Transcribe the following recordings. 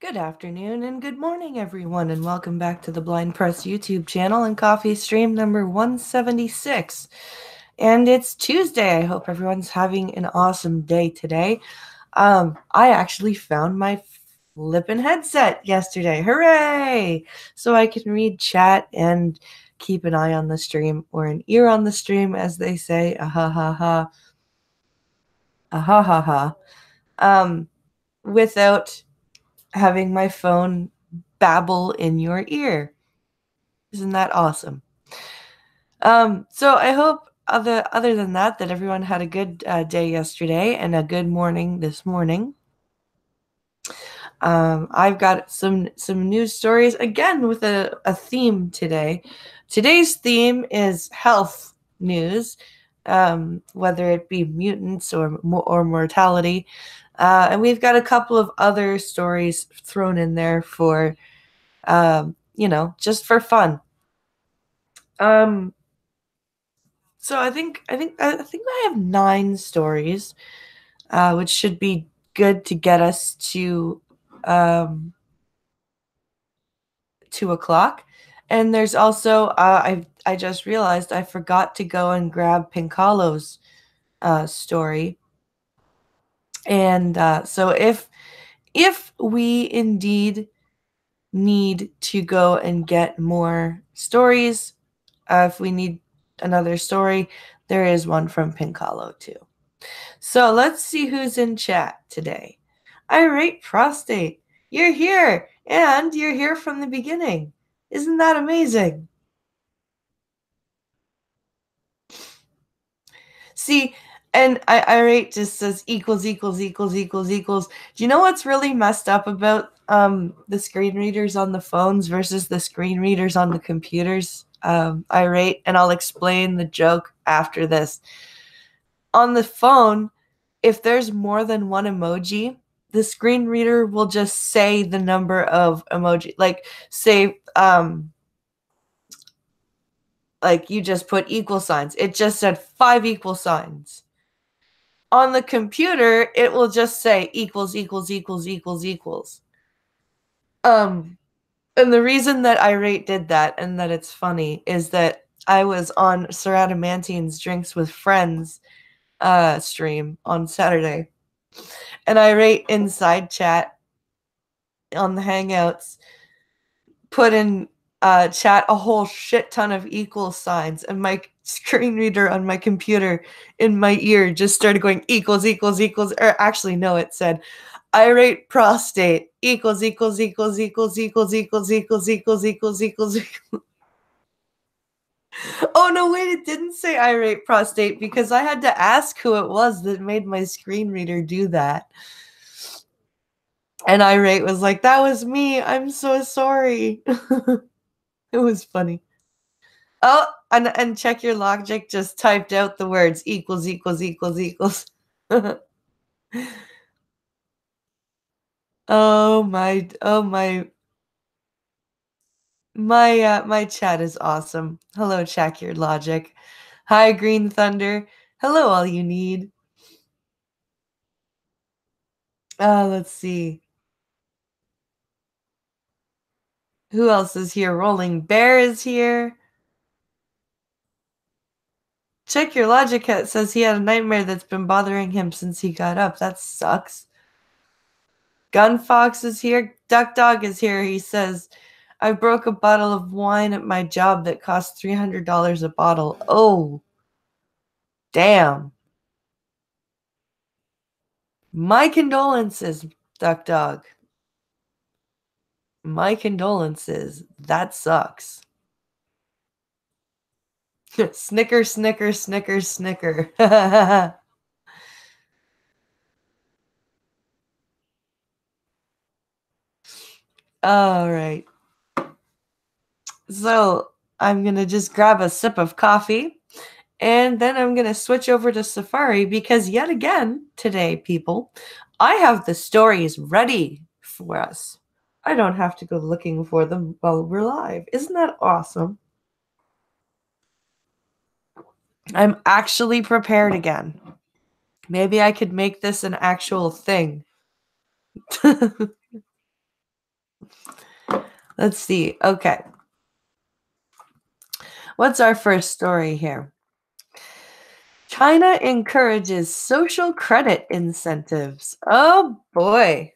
Good afternoon and good morning, everyone, and welcome back to the Blind Press YouTube channel and coffee stream number 176. And it's Tuesday. I hope everyone's having an awesome day today. I actually found my flippin' headset yesterday. Hooray! So I can read chat and keep an eye on the stream, or an ear on the stream, as they say. Ha ha ha. Ha ha ha. Without having my phone babble in your ear. Isn't that awesome? So I hope other than that everyone had a good day yesterday and a good morning this morning. I've got some news stories again with a theme today. Today's theme is health news, whether it be mutants or mortality. And we've got a couple of other stories thrown in there for, just for fun. So I think I have 9 stories, which should be good to get us to 2:00. And there's also I just realized I forgot to go and grab Pinkalo's story. And so if we indeed need to go and get more stories, if we need another story, there is one from Pinkalo too. So let's see who's in chat today. Irate Prostate, you're here, and you're here from the beginning. Isn't that amazing? See, and Irate just says equals. Do you know what's really messed up about the screen readers on the phones versus the screen readers on the computers? Irate, and I'll explain the joke after this. On the phone, if there's more than one emoji, the screen reader will just say the number of emoji. Like, say, like you just put equal signs. It just said 5 equal signs. On the computer, it will just say equals. And the reason that Irate did that and that it's funny is that I was on Sir Adamantine's Drinks with Friends stream on Saturday. And Irate inside chat on the Hangouts put in chat a whole shit ton of equal signs, and my screen reader on my computer in my ear just started going equals. Or actually, no, it said Irate Prostate equals. Oh no, wait, it didn't say Irate Prostate because I had to ask who it was that made my screen reader do that. And Irate was like, that was me. I'm so sorry. It was funny. Oh, and check your logic just typed out the words equals. Oh my chat is awesome. Hello, check your logic. Hi, Green Thunder. Hello, all you need. Let's see. Who else is here? Rolling Bear is here. Check your logic says he had a nightmare that's been bothering him since he got up. That sucks. Gun Fox is here. Duck Dog is here. He says, I broke a bottle of wine at my job that cost $300 a bottle. Oh, damn. My condolences, Duck Dog. My condolences. That sucks. Snicker, snicker, snicker, snicker. All right. So I'm going to just grab a sip of coffee, and then I'm going to switch over to Safari because yet again today, people, I have the stories ready for us. I don't have to go looking for them while we're live. Isn't that awesome? I'm actually prepared again. Maybe I could make this an actual thing. Let's see. Okay. What's our first story here? China encourages social credit incentives. Oh boy.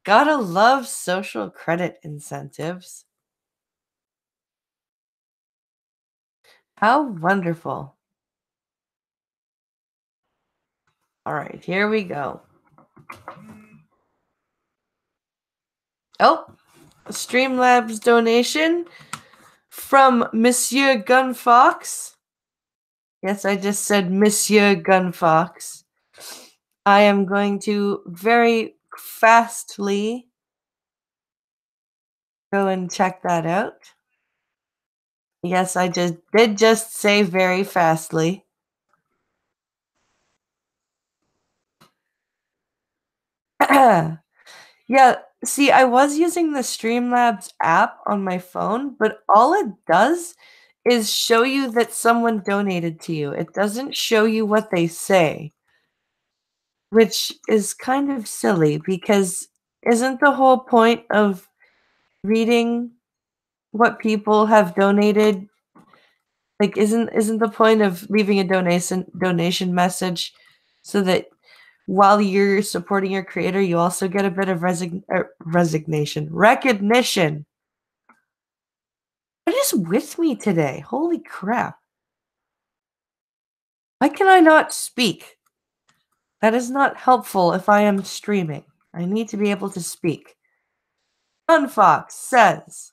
Gotta love social credit incentives. How wonderful. All right, here we go. Oh, Streamlabs donation from Monsieur Gunfox. Yes, I just said Monsieur Gunfox. I am going to very fastly go and check that out. Yes, I did just say very fastly. Yeah, see, I was using the Streamlabs app on my phone, but all it does is show you that someone donated to you. It doesn't show you what they say, which is kind of silly because isn't the whole point of reading what people have donated? Like, isn't the point of leaving a donation message so that while you're supporting your creator, you also get a bit of recognition. What is with me today? Holy crap. Why can I not speak? That is not helpful if I am streaming. I need to be able to speak. Unfox says,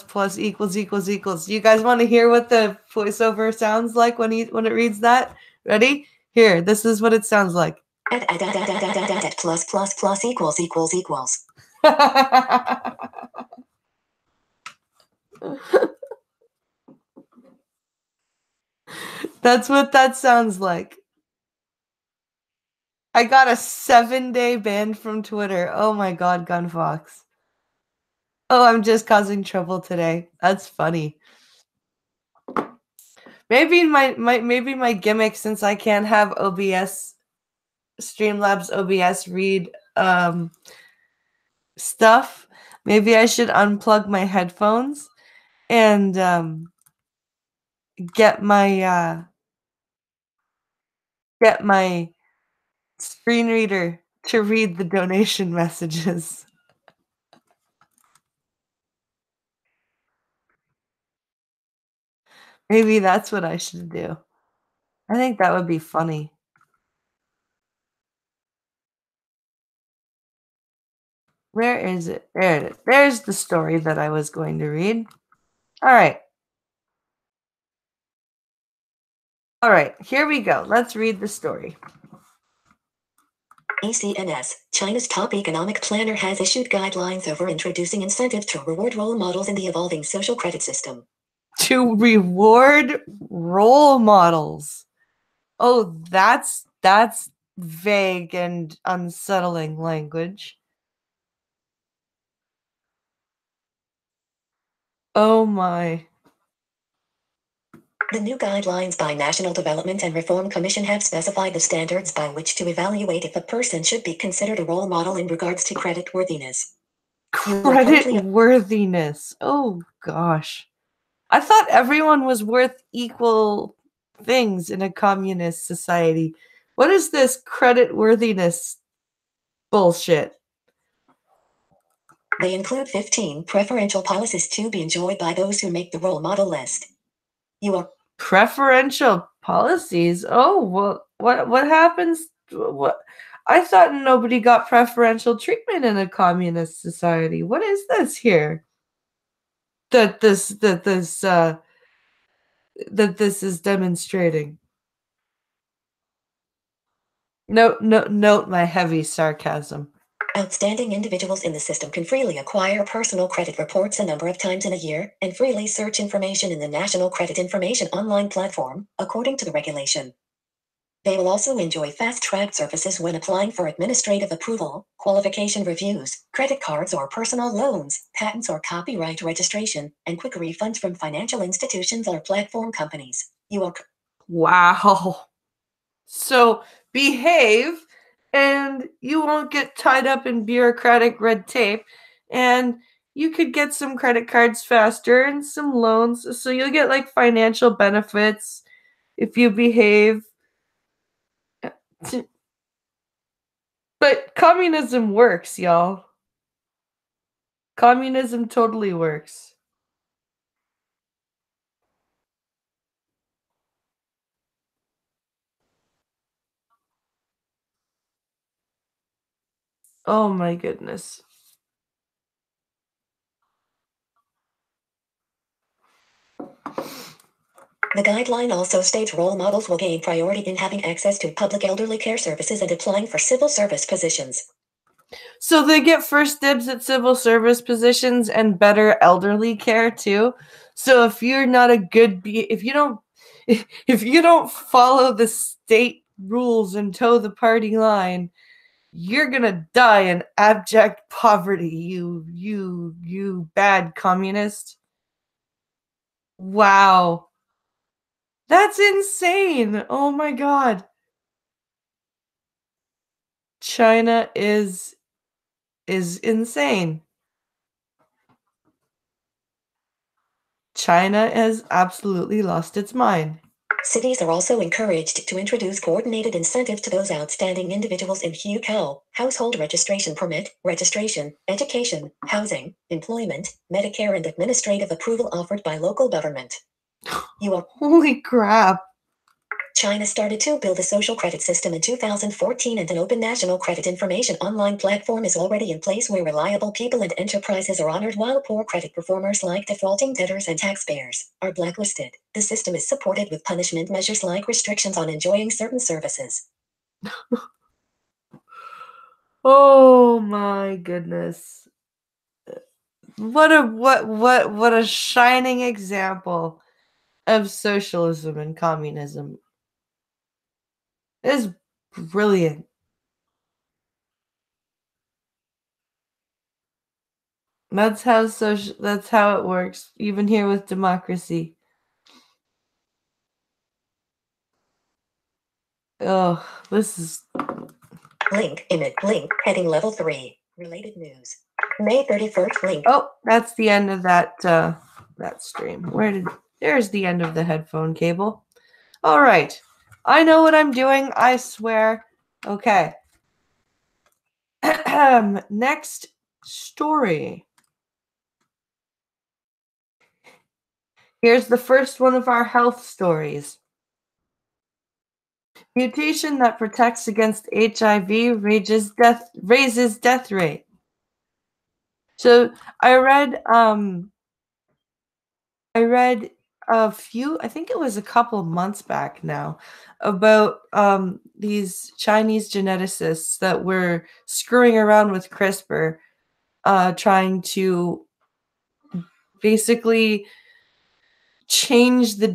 plus equals. You guys want to hear what the voiceover sounds like when it reads that? Ready? Here, this is what it sounds like. Plus equals. That's what that sounds like. I got a 7-day ban from Twitter. Oh my god, Gunfox. Oh, I'm just causing trouble today. That's funny. Maybe my gimmick, since I can't have OBS Streamlabs OBS read stuff, maybe I should unplug my headphones and get my screen reader to read the donation messages. Maybe that's what I should do. I think that would be funny. Where is it? There it is. There's the story that I was going to read. All right. All right, here we go. Let's read the story. ECNS, China's top economic planner, has issued guidelines over introducing incentives to reward role models in the evolving social credit system. To reward role models. Oh, that's vague and unsettling language. Oh my. The new guidelines by National Development and Reform Commission have specified the standards by which to evaluate if a person should be considered a role model in regards to creditworthiness. Creditworthiness. Oh gosh. I thought everyone was worth equal things in a communist society. What is this creditworthiness bullshit? They include 15 preferential policies to be enjoyed by those who make the role model list. You are preferential policies? Oh, well, what happens? What? I thought nobody got preferential treatment in a communist society. What is this here? That this is demonstrating. Note my heavy sarcasm. Outstanding individuals in the system can freely acquire personal credit reports a number of times in a year and freely search information in the National Credit Information online platform, according to the regulation. They will also enjoy fast-track services when applying for administrative approval, qualification reviews, credit cards or personal loans, patents or copyright registration, and quick refunds from financial institutions or platform companies. You are. Wow. So behave and you won't get tied up in bureaucratic red tape, and you could get some credit cards faster and some loans, so you'll get like financial benefits if you behave. But communism works, y'all. Communism totally works. Oh my goodness. The guideline also states role models will gain priority in having access to public elderly care services and applying for civil service positions. So they get first dibs at civil service positions and better elderly care too. So if you're not a good if you don't follow the state rules and toe the party line, you're gonna die in abject poverty. You bad communist. Wow, that's insane. Oh my god, China is insane. China has absolutely lost its mind. Cities are also encouraged to introduce coordinated incentives to those outstanding individuals in HUCO, household registration permit, registration, education, housing, employment, Medicare, and administrative approval offered by local government. You are. Holy crap. China started to build a social credit system in 2014, and an open national credit information online platform is already in place where reliable people and enterprises are honored while poor credit performers like defaulting debtors and taxpayers are blacklisted. The system is supported with punishment measures like restrictions on enjoying certain services. Oh my goodness. What a shining example of socialism and communism. It is brilliant. That's how it works, even here with democracy. Oh, this is Link, image, link, heading level 3. Related news. May 31st, link. Oh, that's the end of that stream. There's the end of the headphone cable. All right. I know what I'm doing, I swear. Okay. Next story. Here's the first one of our health stories. Mutation that protects against HIV raises death rate. So I read a few, I think it was a couple months back now, about these Chinese geneticists that were screwing around with CRISPR, trying to basically change the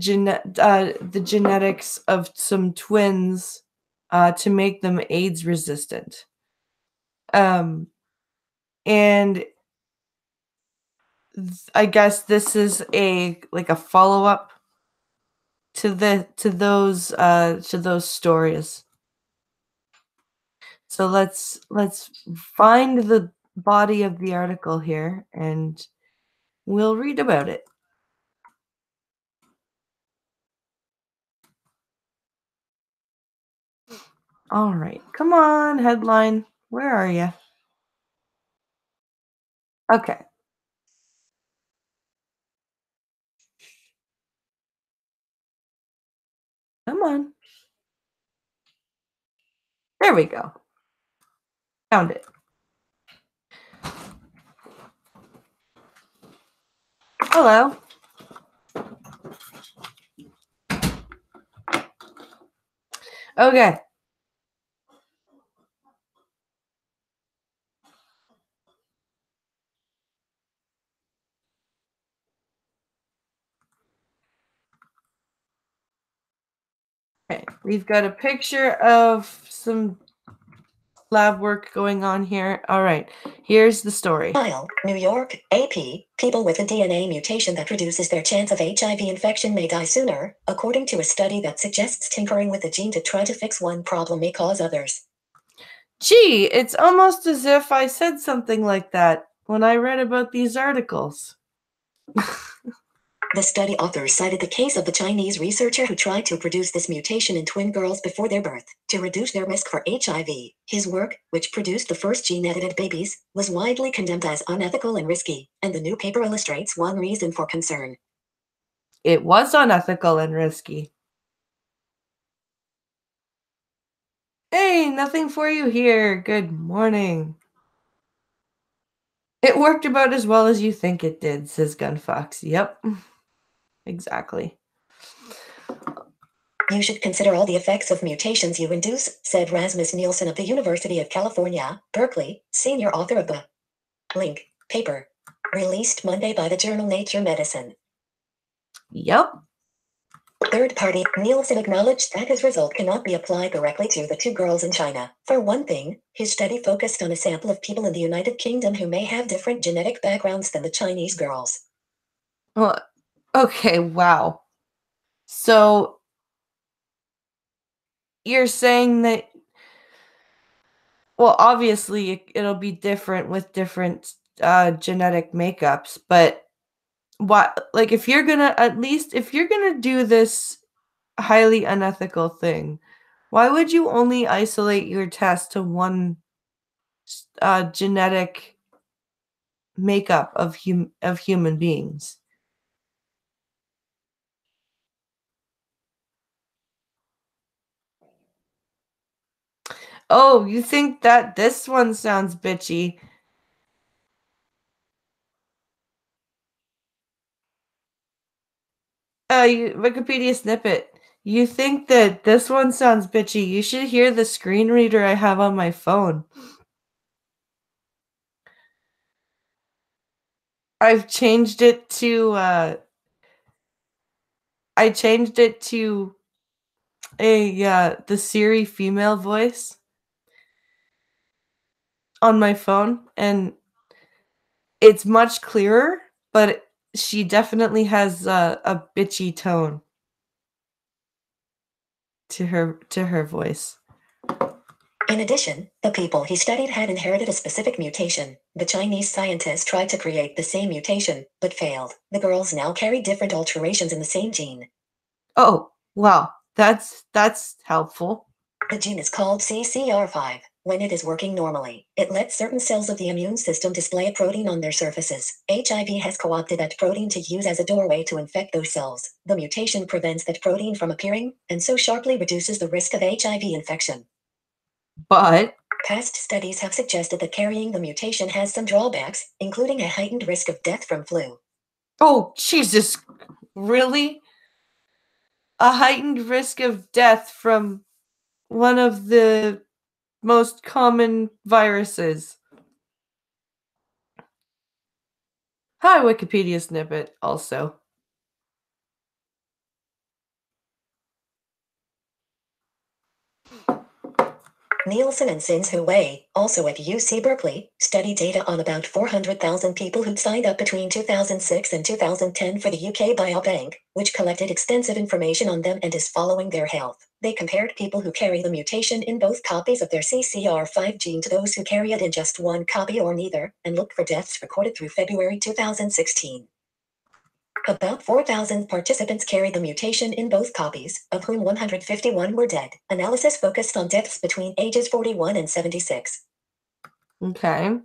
genetics of some twins to make them AIDS resistant. And I guess this is a follow up to those stories. So let's find the body of the article here and we'll read about it. All right, come on, headline. Where are you? Okay. Come on. There we go. Found it. Hello. Okay. Okay, we've got a picture of some lab work going on here. All right, here's the story. File, New York, AP. People with a DNA mutation that reduces their chance of HIV infection may die sooner, according to a study that suggests tinkering with the gene to try to fix one problem may cause others. Gee, it's almost as if I said something like that when I read about these articles. The study authors cited the case of the Chinese researcher who tried to produce this mutation in twin girls before their birth to reduce their risk for HIV. His work, which produced the first gene-edited babies, was widely condemned as unethical and risky, and the new paper illustrates one reason for concern. It was unethical and risky. Hey, nothing for you here. Good morning. It worked about as well as you think it did, says Gunfox. Yep, exactly. You should consider all the effects of mutations you induce, said Rasmus Nielsen of the University of California, Berkeley, senior author of the link paper, released Monday by the journal Nature Medicine. Yep. Third party, Nielsen acknowledged that his result cannot be applied directly to the two girls in China. For one thing, his study focused on a sample of people in the United Kingdom who may have different genetic backgrounds than the Chinese girls. Well, okay, wow. So you're saying that, well, obviously it'll be different with different genetic makeups, but what, like, if you're gonna do this highly unethical thing, why would you only isolate your test to one genetic makeup of human beings? Oh, you think that this one sounds bitchy? Wikipedia snippet. You think that this one sounds bitchy? You should hear the screen reader I have on my phone. I've changed it to I changed it to the Siri female voice on my phone, and it's much clearer, but she definitely has a bitchy tone to her voice. In addition, the people he studied had inherited a specific mutation. The Chinese scientists tried to create the same mutation, but failed. The girls now carry different alterations in the same gene. Oh, wow. That's helpful. The gene is called CCR5. When it is working normally, it lets certain cells of the immune system display a protein on their surfaces. HIV has co-opted that protein to use as a doorway to infect those cells. The mutation prevents that protein from appearing, and so sharply reduces the risk of HIV infection. But past studies have suggested that carrying the mutation has some drawbacks, including a heightened risk of death from flu. oh, Jesus. Really? A heightened risk of death from one of the most common viruses. Hi, Wikipedia snippet, also. Nielsen and Sins Hui, also at UC Berkeley, study data on about 400,000 people who'd signed up between 2006 and 2010 for the UK Biobank, which collected extensive information on them and is following their health. They compared people who carry the mutation in both copies of their CCR5 gene to those who carry it in just one copy or neither, and looked for deaths recorded through February 2016. About 4,000 participants carried the mutation in both copies, of whom 151 were dead. Analysis focused on deaths between ages 41 and 76. Okay.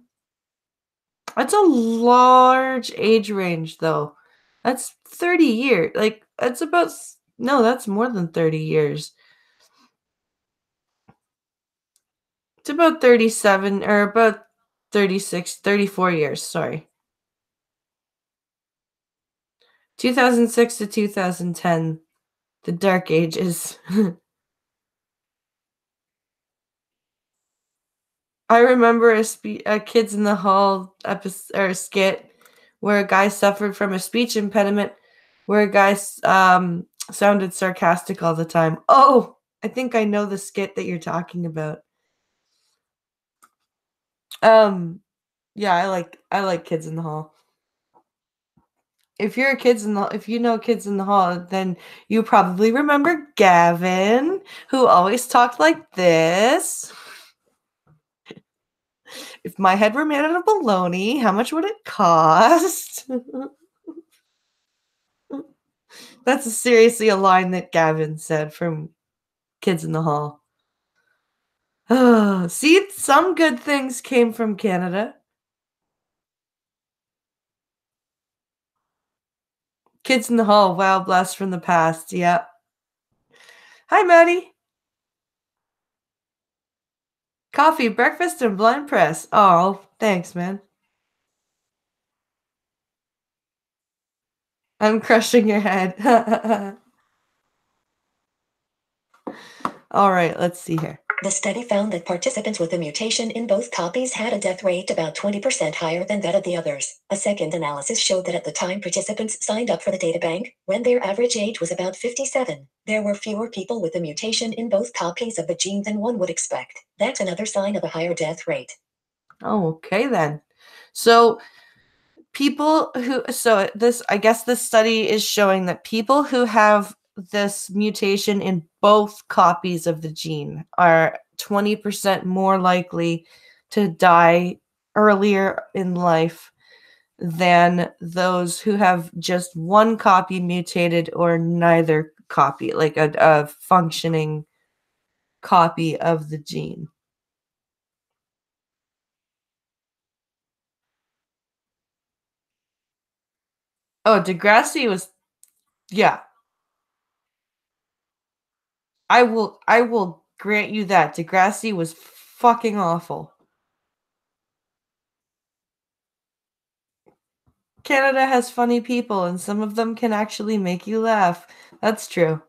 That's a large age range, though. That's 30 years. Like, that's about, no, that's more than 30 years. It's about 37, or about 36, 34 years, sorry. 2006 to 2010, the Dark Ages. I remember a Kids in the Hall episode or skit where a guy suffered from a speech impediment, where a guy sounded sarcastic all the time. Oh, I think I know the skit that you're talking about. Yeah, I like Kids in the Hall. If you're a kids in the if you know Kids in the Hall, then you probably remember Gavin, who always talked like this. If my head were made out of bologna, how much would it cost? That's seriously a line that Gavin said from Kids in the Hall. See, some good things came from Canada. Kids in the Hall, wow, blast from the past. Yeah. Hi, Maddie. Coffee, breakfast, and blind press. Oh, thanks, man. I'm crushing your head. All right, let's see here. The study found that participants with a mutation in both copies had a death rate about 20% higher than that of the others. A second analysis showed that at the time participants signed up for the databank, when their average age was about 57, there were fewer people with a mutation in both copies of the gene than one would expect. That's another sign of a higher death rate. Oh, okay then. So I guess this study is showing that people who have this mutation in both copies of the gene are 20% more likely to die earlier in life than those who have just one copy mutated or neither copy, like a functioning copy of the gene. Oh, Degrassi was, yeah, I will grant you that Degrassi was fucking awful. Canada has funny people and some of them can actually make you laugh. That's true.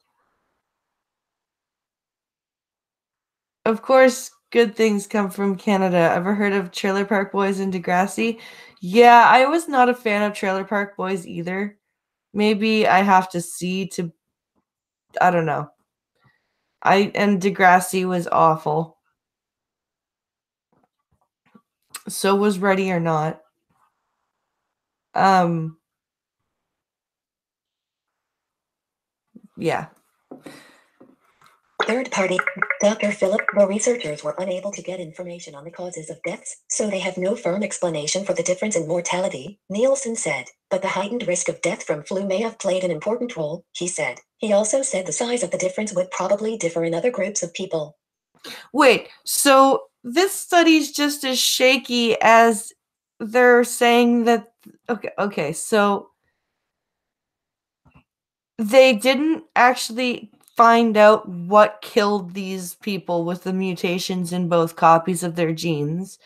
Of course, good things come from Canada. Ever heard of Trailer Park Boys and Degrassi? Yeah, I was not a fan of Trailer Park Boys either. Maybe I have to see to I don't know. And Degrassi was awful. So was Ready or Not. Um yeah. Third party, Dr. Philip, the researchers were unable to get information on the causes of deaths, so they have no firm explanation for the difference in mortality, Nielsen said. But the heightened risk of death from flu may have played an important role, he said. He also said the size of the difference would probably differ in other groups of people. Wait, so this study's just as shaky as they're saying that okay, so they didn't actually find out what killed these people with the mutations in both copies of their genes.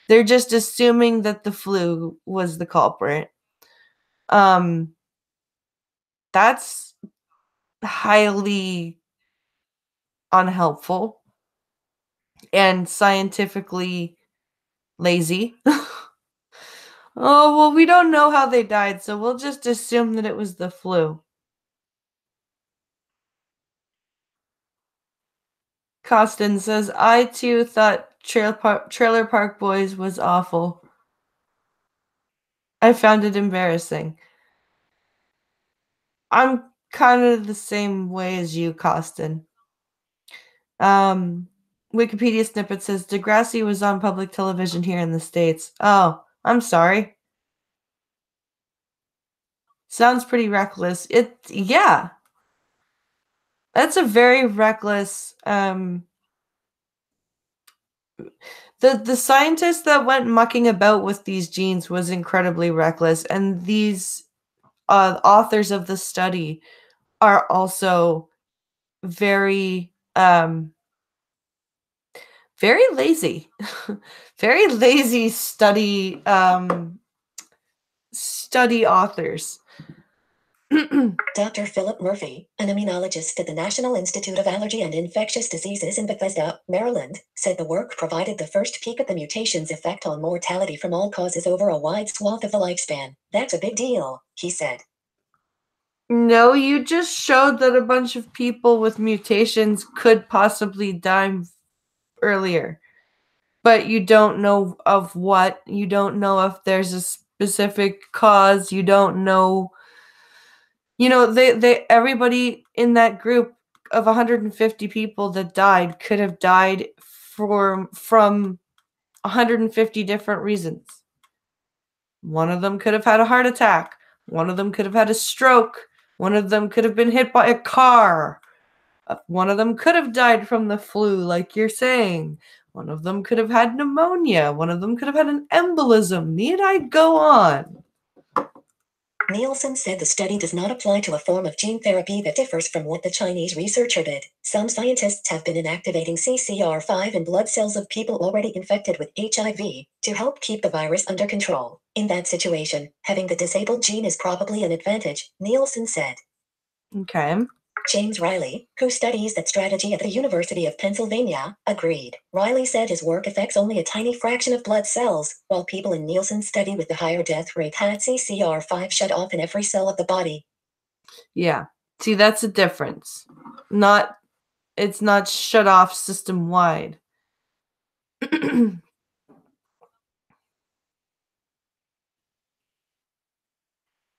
They're just assuming that the flu was the culprit. Um, that's highly unhelpful and scientifically lazy. Oh, well, we don't know how they died, so we'll just assume that it was the flu. Costin says, I too thought Trailer Park Boys was awful. I found it embarrassing. I'm kind of the same way as you, Costin. Um, Wikipedia snippet says Degrassi was on public television here in the States. Oh, I'm sorry. Sounds pretty reckless. Yeah. That's a very reckless the scientist that went mucking about with these genes was incredibly reckless, and these authors of the study are also very very lazy. Very lazy study authors. Dr. Philip Murphy, an immunologist at the National Institute of Allergy and Infectious Diseases in Bethesda, Maryland, said the work provided the first peek at the mutation's effect on mortality from all causes over a wide swath of the lifespan. That's a big deal, he said. No, you just showed that a bunch of people with mutations could possibly die earlier. but you don't know of what. You don't know if there's a specific cause. You don't know. They everybody in that group of 150 people that died could have died from 150 different reasons. One of them could have had a heart attack. One of them could have had a stroke. One of them could have been hit by a car. One of them could have died from the flu, like you're saying. One of them could have had pneumonia. One of them could have had an embolism. Need I go on? Nielsen said the study does not apply to a form of gene therapy that differs from what the Chinese researcher did. Some scientists have been inactivating CCR5 in blood cells of people already infected with HIV to help keep the virus under control. In that situation, having the disabled gene is probably an advantage, Nielsen said. Okay. James Riley, who studies that strategy at the University of Pennsylvania, agreed. Riley said his work affects only a tiny fraction of blood cells, while people in Nielsen's study with the higher death rate had CCR5 shut off in every cell of the body. Yeah. See, that's a difference. It's not shut off system wide.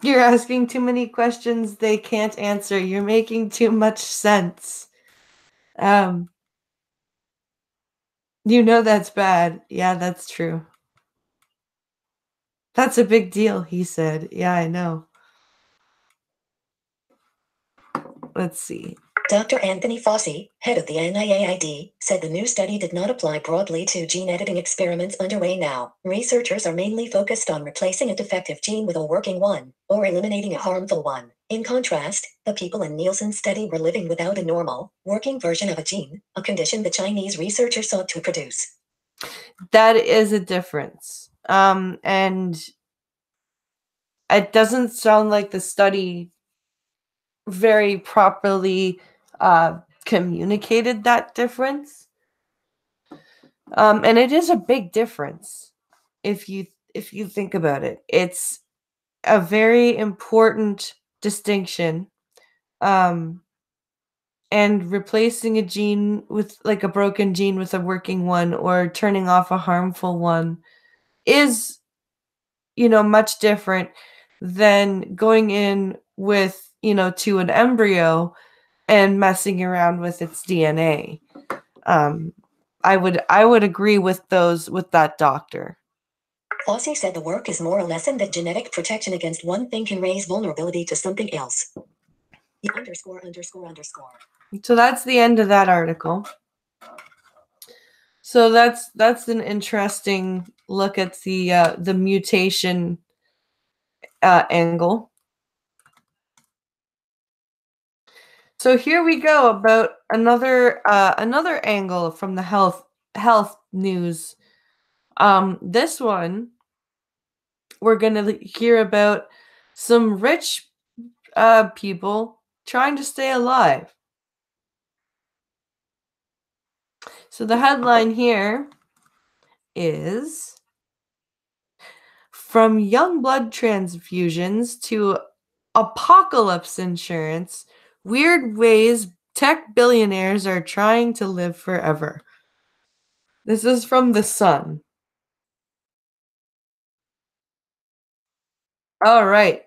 You're asking too many questions they can't answer. You're making too much sense. That's bad. Yeah, that's true. That's a big deal, he said. Yeah, I know. Let's see. Dr. Anthony Fauci, head of the NIAID, said the new study did not apply broadly to gene editing experiments underway now. Researchers are mainly focused on replacing a defective gene with a working one, or eliminating a harmful one. In contrast, the people in Nielsen's study were living without a normal, working version of a gene, a condition the Chinese researcher sought to produce. That is a difference. And it doesn't sound like the study very properly communicated that difference. And it is a big difference if you think about it. It's a very important distinction. And replacing a gene with like a broken gene with a working one, or turning off a harmful one, is much different than going in with to an embryo and messing around with its DNA. I would agree with that doctor. Fauci said the work is more a lesson that genetic protection against one thing can raise vulnerability to something else. ____. So that's the end of that article. So that's an interesting look at the mutation angle. So here we go about another angle from the health news. This one we're gonna hear about some rich people trying to stay alive. So the headline here is From Young Blood Transfusions to Apocalypse Insurance, Weird Ways Tech Billionaires Are Trying to Live Forever. This is from The Sun. All right.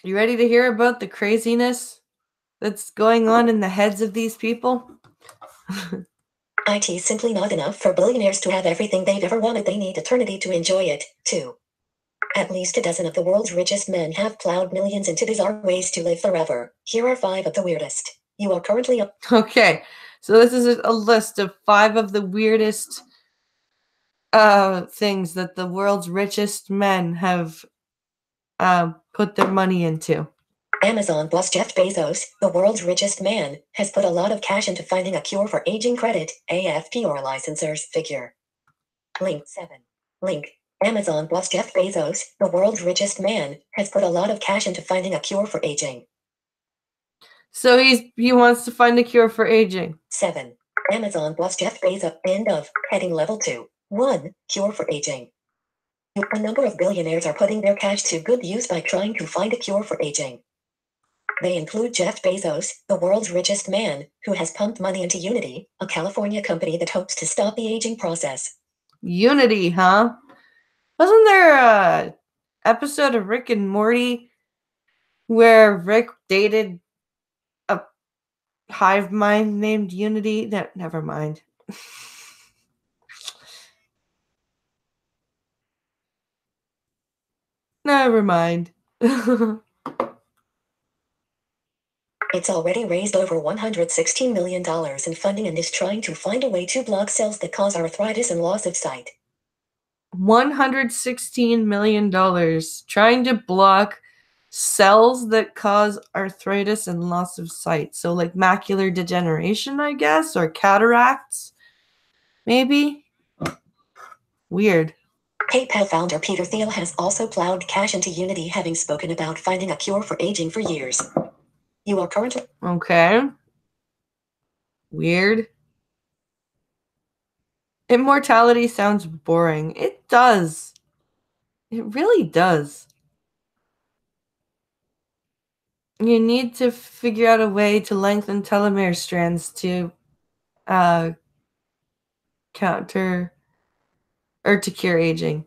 You ready to hear about the craziness that's going on in the heads of these people? IT's simply not enough for billionaires to have everything they've ever wanted. They need eternity to enjoy it, too. At least a dozen of the world's richest men have plowed millions into bizarre ways to live forever. Here are 5 of the weirdest. You are currently Okay, so this is a list of 5 of the weirdest things that the world's richest men have put their money into. Amazon boss Jeff Bezos, the world's richest man, has put a lot of cash into finding a cure for aging. Credit, AFP or licensors figure. Link 7. Link. Amazon boss Jeff Bezos, the world's richest man, has put a lot of cash into finding a cure for aging. So he wants to find a cure for aging. 7. Amazon boss Jeff Bezos, end of, heading level 2. 1. Cure for aging. A number of billionaires are putting their cash to good use by trying to find a cure for aging. They include Jeff Bezos, the world's richest man, who has pumped money into Unity, a California company that hopes to stop the aging process. Unity, huh? Wasn't there a episode of Rick and Morty where Rick dated a hive mind named Unity? Never mind. Never mind. It's already raised over $116 million in funding and is trying to find a way to block cells that cause arthritis and loss of sight. $116 million trying to block cells that cause arthritis and loss of sight. So, like macular degeneration, I guess, or cataracts, maybe? Weird. PayPal founder Peter Thiel has also plowed cash into Unity, having spoken about finding a cure for aging for years. You are currently... Okay. Weird. Immortality sounds boring. It does. It really does. You need to figure out a way to lengthen telomere strands to counter or to cure aging.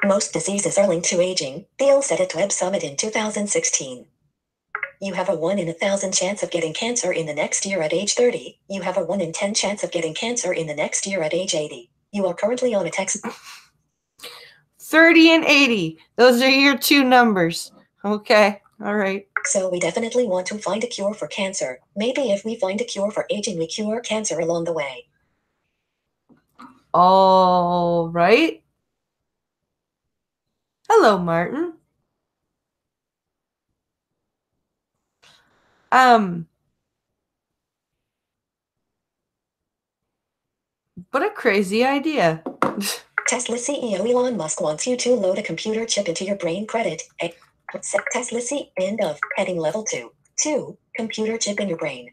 Most diseases are linked to aging, Thiel said at Web Summit in 2016. You have a 1 in 1,000 chance of getting cancer in the next year at age 30. You have a 1 in 10 chance of getting cancer in the next year at age 80. You are currently on a text... 30 and 80. Those are your two numbers. Okay. All right. So we definitely want to find a cure for cancer. Maybe if we find a cure for aging, we cure cancer along the way. All right. Hello, Martin. What a crazy idea. Tesla CEO Elon Musk wants you to load a computer chip into your brain. Credit. Tesla C. End of heading level 2. 2. Computer chip in your brain.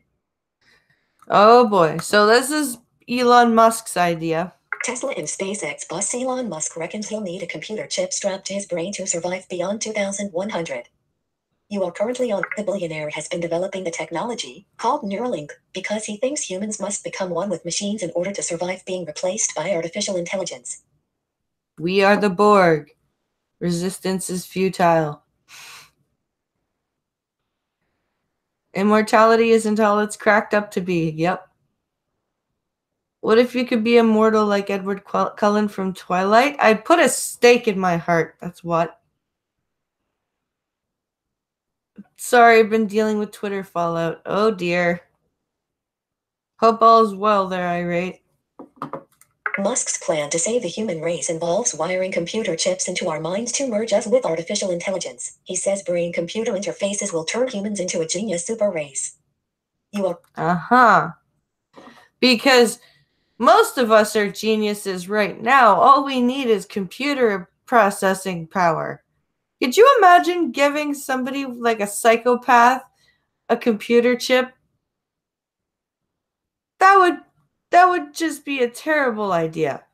Oh boy. So this is Elon Musk's idea. Tesla and SpaceX boss Elon Musk reckons he'll need a computer chip strapped to his brain to survive beyond 2100. You are currently on... The billionaire has been developing the technology, called Neuralink, because he thinks humans must become one with machines in order to survive being replaced by artificial intelligence. We are the Borg. Resistance is futile. Immortality isn't all it's cracked up to be. Yep. What if you could be immortal like Edward Cullen from Twilight? I'd put a stake in my heart. That's what. Sorry, I've been dealing with Twitter fallout. Oh dear. Hope all's well there, irate. Musk's plan to save the human race involves wiring computer chips into our minds to merge us with artificial intelligence. He says brain-computer interfaces will turn humans into a genius super race. You are... Uh-huh. Because most of us are geniuses right now. All we need is computer processing power. Could you imagine giving somebody like a psychopath a computer chip? That would just be a terrible idea.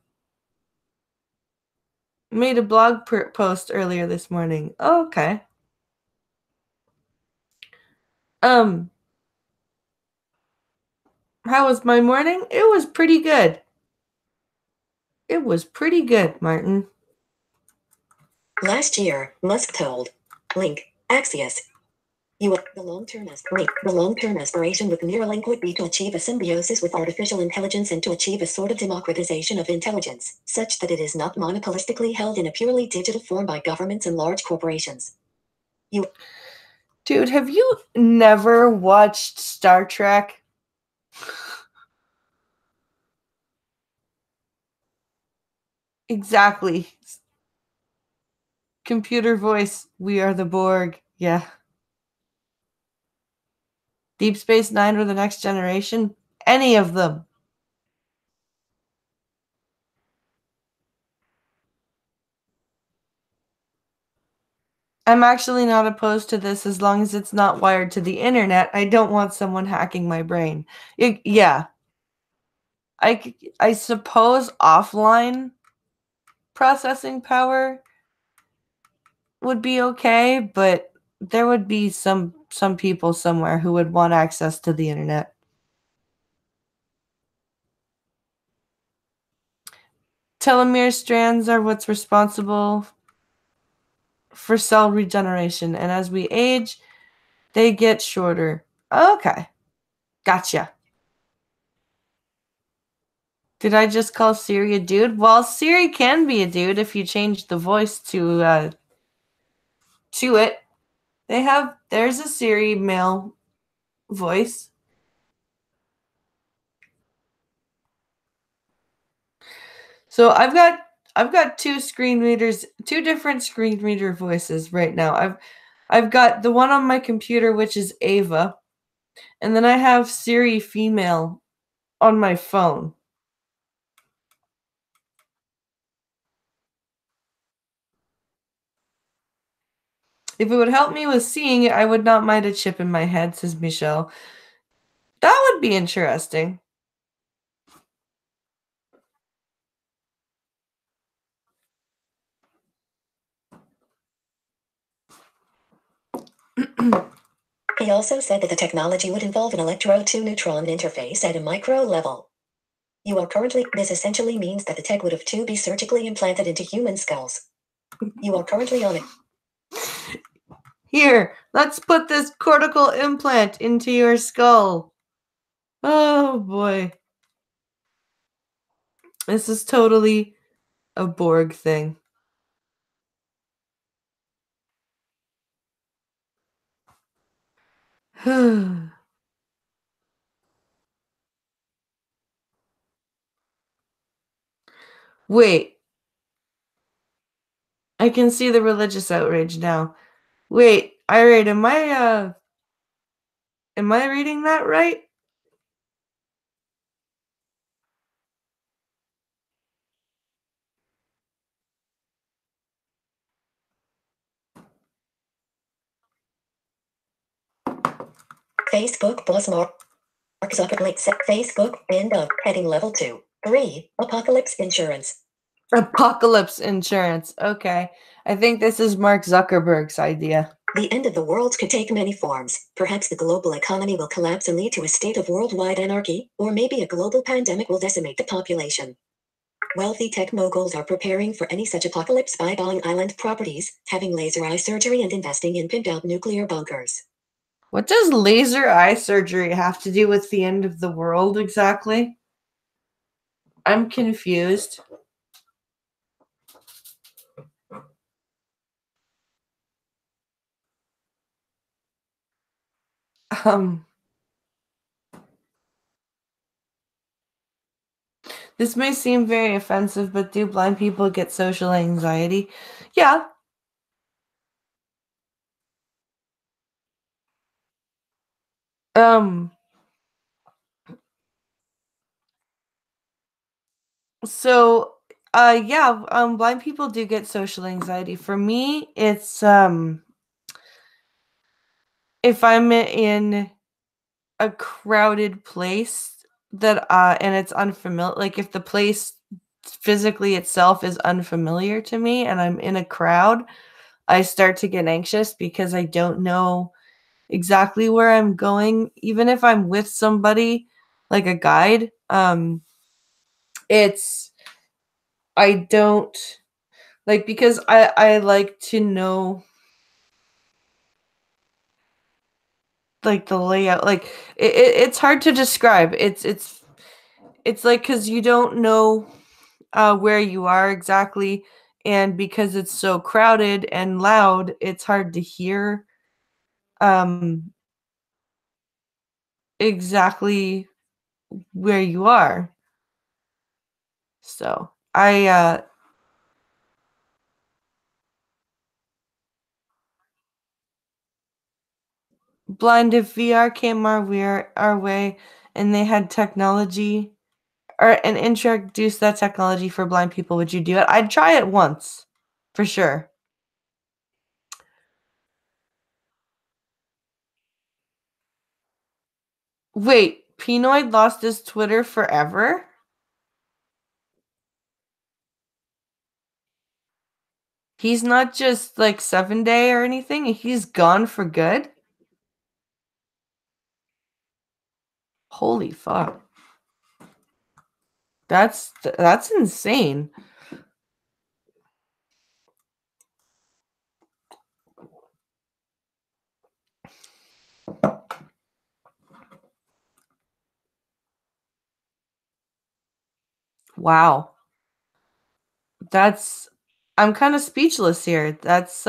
Made a blog post earlier this morning. Oh, okay. How was my morning? It was pretty good. It was pretty good, Martin. Last year, Musk told Link, Axios, the long-term aspiration with Neuralink would be to achieve a symbiosis with artificial intelligence and to achieve a sort of democratization of intelligence, such that it is not monopolistically held in a purely digital form by governments and large corporations. Dude, have you never watched Star Trek? Exactly. Computer voice, we are the Borg. Yeah. Deep Space Nine or the Next Generation? Any of them. I'm actually not opposed to this as long as it's not wired to the internet. I don't want someone hacking my brain. Yeah. I suppose offline processing power would be okay, but there would be some people somewhere who would want access to the internet. Telomere strands are what's responsible for cell regeneration, and as we age, they get shorter. Okay, gotcha. Did I just call Siri a dude? Well, Siri can be a dude if you change the voice to it. There's a Siri male voice. So I've got two different screen reader voices right now. I've got the one on my computer, which is Ava, and then I have Siri female on my phone. If it would help me with seeing it, I would not mind a chip in my head, says Michelle. That would be interesting. He also said that the technology would involve an electro-to-neutron interface at a micro level. This essentially means that the tech would have to be surgically implanted into human skulls. You are currently on it. Here, let's put this cortical implant into your skull. Oh boy. This is totally a Borg thing. Wait. I can see the religious outrage now. Wait, Irate, am I reading that right? Facebook boss Mark Zuckerberg set Facebook end of heading level 2. 3. Apocalypse insurance. Apocalypse insurance. Okay. I think this is Mark Zuckerberg's idea. The end of the world could take many forms. Perhaps the global economy will collapse and lead to a state of worldwide anarchy, or maybe a global pandemic will decimate the population. Wealthy tech moguls are preparing for any such apocalypse by buying island properties, having laser eye surgery, and investing in pinned-out nuclear bunkers. What does laser eye surgery have to do with the end of the world exactly? I'm confused. Um, this may seem very offensive, but do blind people get social anxiety? Yeah. Um, so yeah, blind people do get social anxiety. For me, it's if I'm in a crowded place that and it's unfamiliar, like if the place physically itself is unfamiliar to me and I'm in a crowd, I start to get anxious because I don't know exactly where I'm going. Even if I'm with somebody like a guide, it's I don't like, because I like to know like the layout. Like it's hard to describe. It's like, because you don't know where you are exactly, and because it's so crowded and loud, it's hard to hear um exactly where you are. So I blind, if VR came our way and they had technology and introduced that technology for blind people, would you do it? I'd try it once, for sure. Wait, Pinoid lost his Twitter forever? He's not just like 7-day or anything. He's gone for good. Holy fuck. That's insane. Wow. I'm kind of speechless here. That's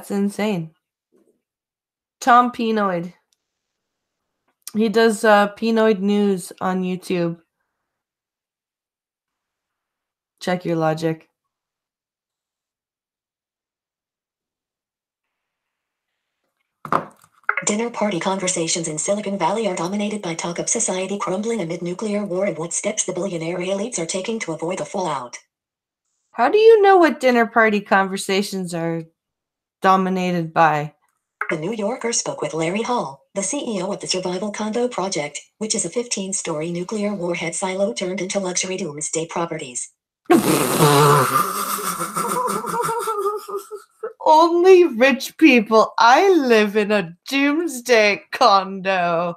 insane. Tom Pinoid. He does Pinoid News on YouTube. Check your logic. Dinner party conversations in Silicon Valley are dominated by talk of society crumbling amid nuclear war and what steps the billionaire elites are taking to avoid the fallout. How do you know what dinner party conversations are dominated by? The New Yorker spoke with Larry Hall, the CEO of the Survival Condo Project, which is a 15-story nuclear warhead silo turned into luxury doomsday properties. Only rich people. I live in a doomsday condo.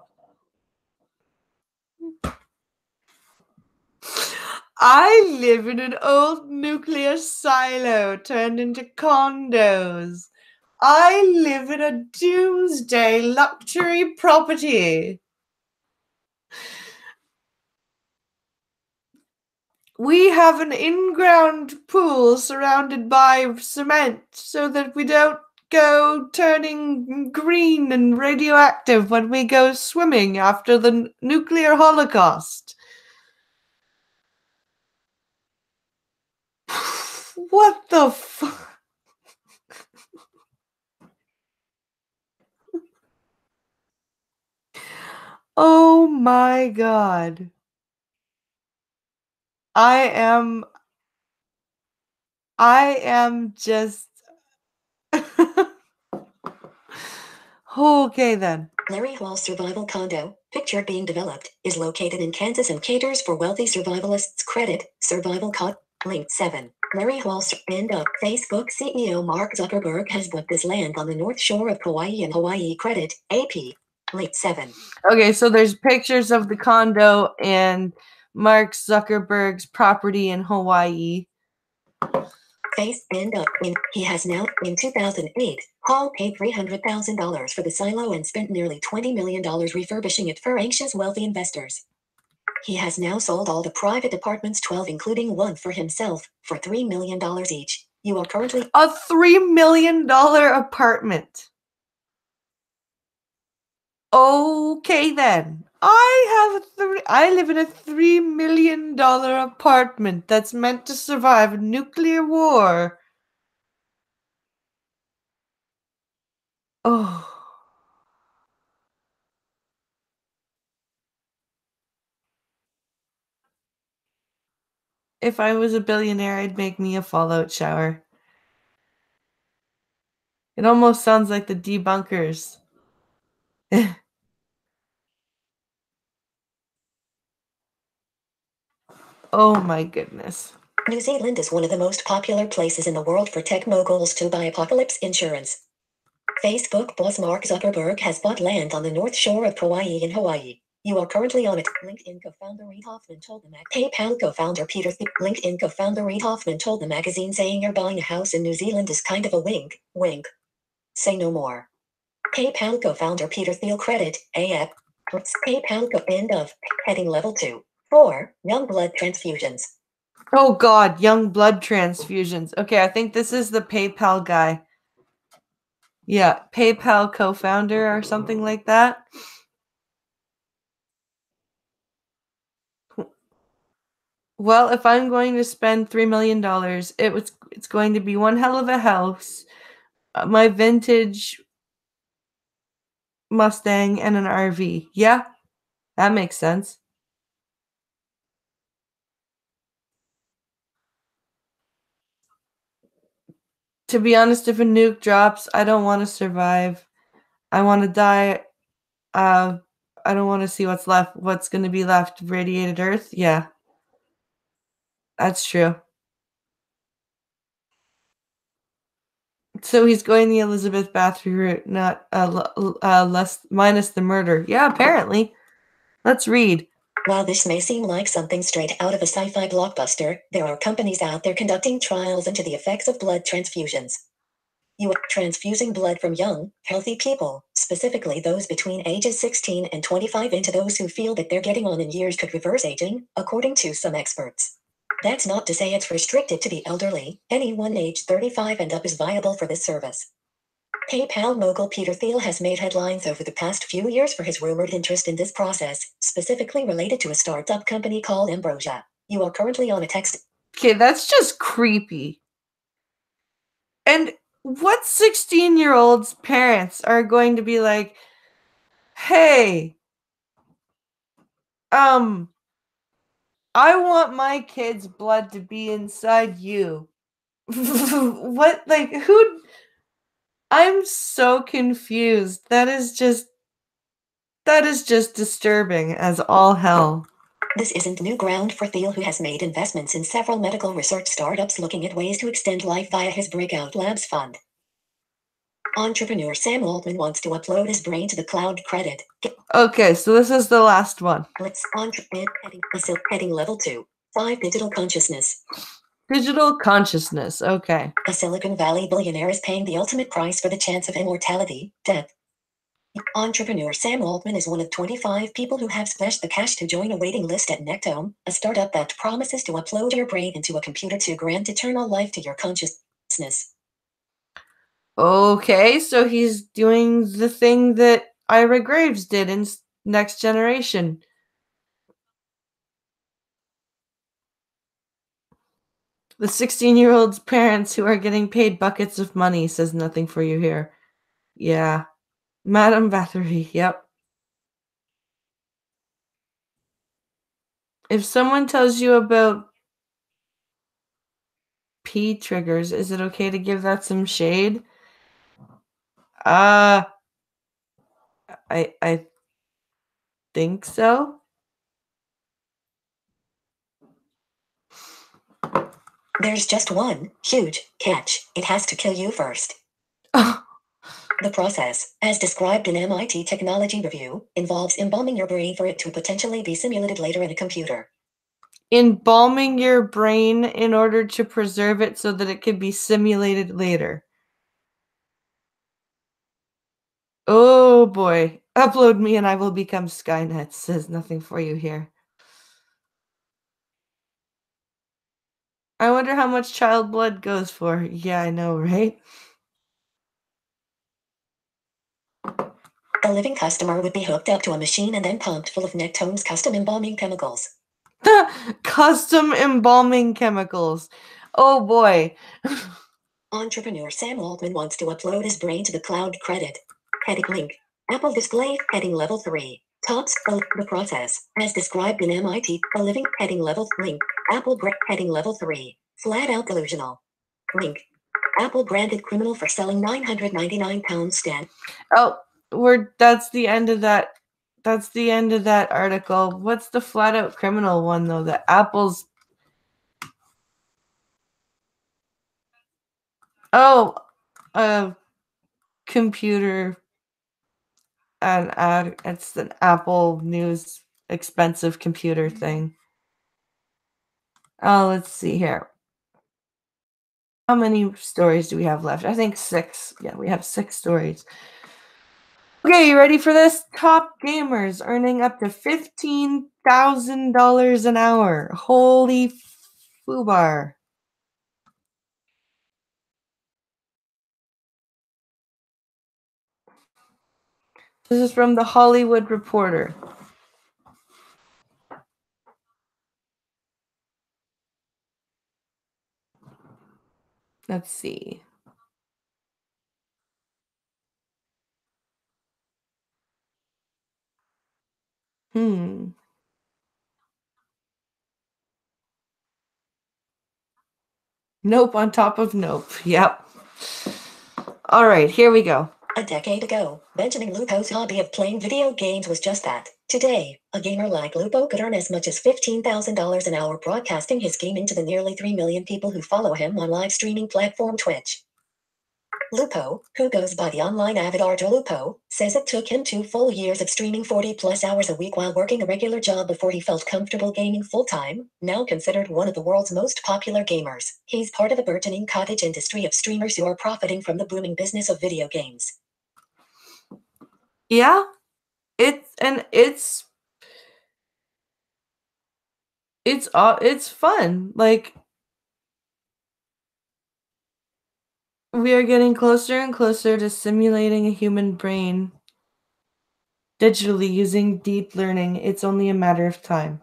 I live in an old nuclear silo turned into condos. I live in a doomsday luxury property. We have an in-ground pool surrounded by cement so that we don't go turning green and radioactive when we go swimming after the nuclear holocaust. What the fuck? Oh my god. I am just okay then. Larry Hall's survival condo, pictured being developed, is located in Kansas and caters for wealthy survivalists. Credit, Survival Cot, link 7. Larry Hall's end up. Facebook CEO Mark Zuckerberg has bought this land on the north shore of Hawaii and Hawaii. Credit, AP, link 7. Okay, so there's pictures of the condo and Mark Zuckerberg's property in Hawaii. Face end up. He has now, in 2008, Hall paid $300,000 for the silo and spent nearly $20 million refurbishing it for anxious wealthy investors. He has now sold all the private apartments, 12 including one for himself, for $3 million each. You are currently a $3 million apartment. Okay then. I live in a $3 million apartment that's meant to survive a nuclear war. Oh. If I was a billionaire, I'd make me a fallout shower. It almost sounds like the debunkers. Oh my goodness. New Zealand is one of the most popular places in the world for tech moguls to buy apocalypse insurance. Facebook boss Mark Zuckerberg has bought land on the north shore of Kauai in Hawaii. You are currently on it. LinkedIn co-founder Reid Hoffman told the PayPal co-founder Peter LinkedIn co-founder Reid Hoffman told the magazine saying you're buying a house in New Zealand is kind of a wink, wink. Say no more. PayPal co-founder Peter Thiel credit, AF. PayPal end of heading level 2. 4. Young blood transfusions. Oh god, young blood transfusions. Okay, I think this is the PayPal guy. Yeah, PayPal co-founder or something like that. Well, if I'm going to spend $3 million, it's going to be one hell of a house, my vintage Mustang, and an RV. Yeah, that makes sense. To be honest, if a nuke drops, I don't want to survive. I want to die. I don't want to see what's going to be left. Radiated Earth? Yeah, that's true. So he's going the Elizabeth Bathory route, not less minus the murder. Yeah, apparently. Let's read. While this may seem like something straight out of a sci-fi blockbuster, there are companies out there conducting trials into the effects of blood transfusions. You are transfusing blood from young, healthy people, specifically those between ages 16 and 25, into those who feel that they're getting on in years could reverse aging, according to some experts. That's not to say it's restricted to the elderly. Anyone age 35 and up is viable for this service. PayPal mogul Peter Thiel has made headlines over the past few years for his rumored interest in this process, specifically related to a startup company called Ambrosia. You are currently on a text. Okay, that's just creepy. And what 16-year-olds' parents are going to be like, hey, I want my kid's blood to be inside you. What, like, who? I'm so confused. That is just disturbing as all hell. This isn't new ground for Thiel, who has made investments in several medical research startups looking at ways to extend life via his Breakout Labs fund. Entrepreneur Sam Altman wants to upload his brain to the cloud. Credit. Okay, so this is the last one. Let's heading level 2. 5 digital consciousness. Digital consciousness. Okay. A Silicon Valley billionaire is paying the ultimate price for the chance of immortality, death. Entrepreneur Sam Altman is one of 25 people who have splashed the cash to join a waiting list at Nectome, a startup that promises to upload your brain into a computer to grant eternal life to your consciousness. Okay, so he's doing the thing that Ira Graves did in Next Generation. The 16-year-old's parents who are getting paid buckets of money says nothing for you here. Yeah. Madame Bathory, yep. If someone tells you about P triggers, is it okay to give that some shade? I think so. There's just one huge catch. It has to kill you first. The process, as described in MIT Technology Review, involves embalming your brain for it to potentially be simulated later in a computer. Embalming your brain in order to preserve it so that it can be simulated later. Oh boy. Upload me and I will become Skynet. Says nothing for you here. I wonder how much child blood goes for. Yeah, I know, right? A living customer would be hooked up to a machine and then pumped full of Nectome's custom embalming chemicals. Custom embalming chemicals. Oh boy. Entrepreneur Sam Altman wants to upload his brain to the cloud. Credit. Heading link. Apple display. Heading level 3. Tops. The process, as described in MIT. A living. Heading level. Link. Apple. Heading level 3. Flat out delusional. Link. Apple branded criminal for selling £999 stand. Oh, that's the end of that. That's the end of that article. What's the flat out criminal one though? The Apple's. Oh, a computer. It's an Apple News expensive computer thing. Oh, let's see here. How many stories do we have left? I think 6. Yeah, we have 6 stories. Okay, you ready for this? Top gamers earning up to $15,000 an hour. Holy foobar. This is from the Hollywood Reporter. Let's see. Nope on top of nope. Yep. All right, here we go. A decade ago, Benjamin Lupo's hobby of playing video games was just that. Today, a gamer like Lupo could earn as much as $15,000 an hour broadcasting his game into the nearly 3 million people who follow him on live streaming platform Twitch. Lupo, who goes by the online avatar to Lupo, says it took him 2 full years of streaming 40 plus hours a week while working a regular job before he felt comfortable gaming full time, now considered one of the world's most popular gamers. He's part of a burgeoning cottage industry of streamers who are profiting from the booming business of video games. Yeah, it's fun. Like, we are getting closer and closer to simulating a human brain digitally using deep learning. It's only a matter of time.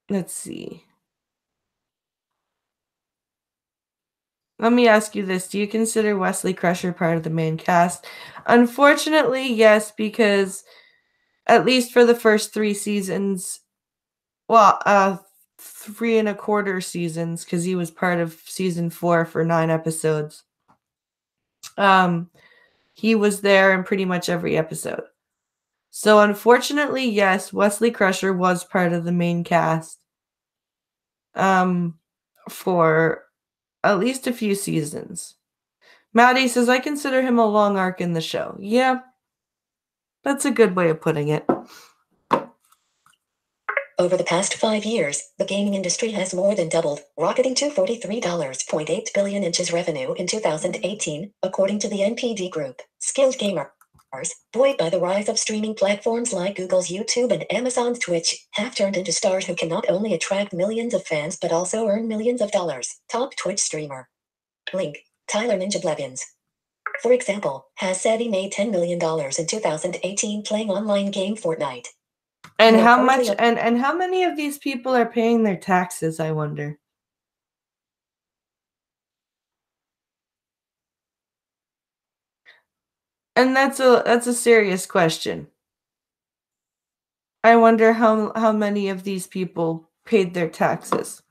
Let's see. Let me ask you this. Do you consider Wesley Crusher part of the main cast? Unfortunately, yes, because at least for the first 3 seasons, well, 3 1/4 seasons, because he was part of season 4 for 9 episodes. He was there in pretty much every episode. So unfortunately, yes, Wesley Crusher was part of the main cast. For at least a few seasons. Maddie says, I consider him a long arc in the show. Yeah, that's a good way of putting it. Over the past 5 years, the gaming industry has more than doubled, rocketing to $43.8 billion in revenue in 2018, according to the NPD Group. Skilled gamers, buoyed by the rise of streaming platforms like Google's YouTube and Amazon's Twitch, have turned into stars who can not only attract millions of fans but also earn millions of dollars. Top Twitch streamer. Link. Tyler Ninja Blevins, for example, has said he made $10 million in 2018 playing online game Fortnite. And how much and how many of these people are paying their taxes, I wonder? And that's a serious question. I wonder how many of these people paid their taxes.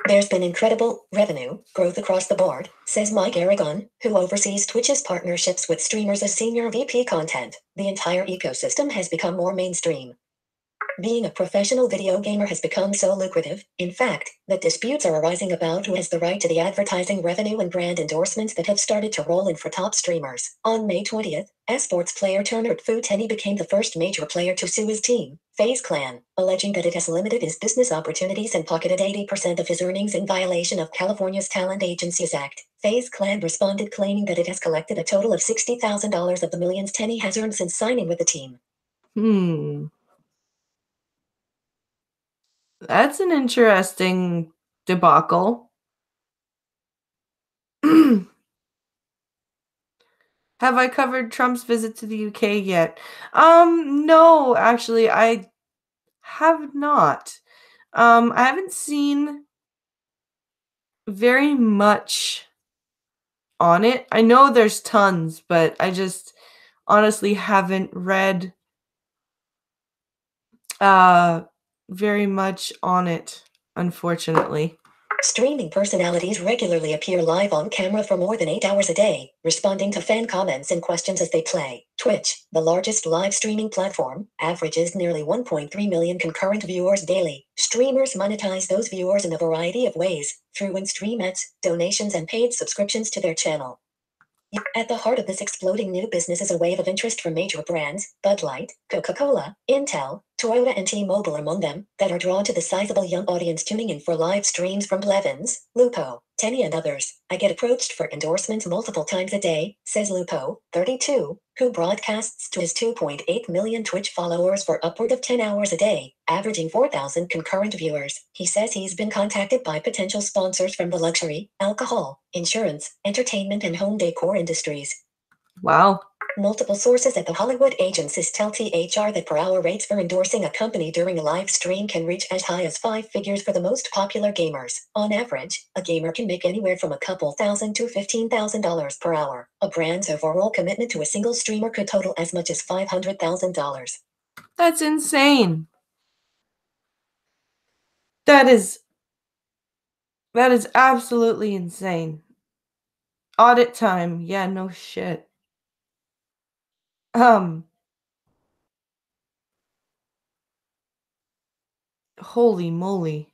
There's been incredible revenue growth across the board, says Mike Aragon, who oversees Twitch's partnerships with streamers as senior VP content. The entire ecosystem has become more mainstream. Being a professional video gamer has become so lucrative, in fact, that disputes are arising about who has the right to the advertising revenue and brand endorsements that have started to roll in for top streamers. On May 20th, esports player Turner Fu Tenny became the first major player to sue his team, FaZe Clan, alleging that it has limited his business opportunities and pocketed 80% of his earnings in violation of California's Talent Agencies Act. FaZe Clan responded claiming that it has collected a total of $60,000 of the millions Tenny has earned since signing with the team. That's an interesting debacle. Have I covered Trump's visit to the UK yet? No, actually, I have not. I haven't seen very much on it. I know there's tons, but I just honestly haven't read very much on it, unfortunately. Streaming personalities regularly appear live on camera for more than 8 hours a day, responding to fan comments and questions as they play. Twitch, the largest live streaming platform, averages nearly 1.3 million concurrent viewers daily. Streamers monetize those viewers in a variety of ways, through in-stream ads, donations, and paid subscriptions to their channel. At the heart of this exploding new business is a wave of interest from major brands, Bud Light, Coca-Cola, Intel, Toyota and T-Mobile among them, that are drawn to the sizable young audience tuning in for live streams from Blevins, Lupo, Tenny and others. I get approached for endorsements multiple times a day, says Lupo, 32, who broadcasts to his 2.8 million Twitch followers for upward of 10 hours a day, averaging 4,000 concurrent viewers. He says he's been contacted by potential sponsors from the luxury, alcohol, insurance, entertainment and home decor industries. Wow. Multiple sources at the Hollywood agencies tell THR that per hour rates for endorsing a company during a live stream can reach as high as 5 figures for the most popular gamers. On average, a gamer can make anywhere from a couple thousand to $15,000 per hour. A brand's overall commitment to a single streamer could total as much as $500,000. That's insane. That is absolutely insane. Audit time. Yeah, no shit. Holy moly.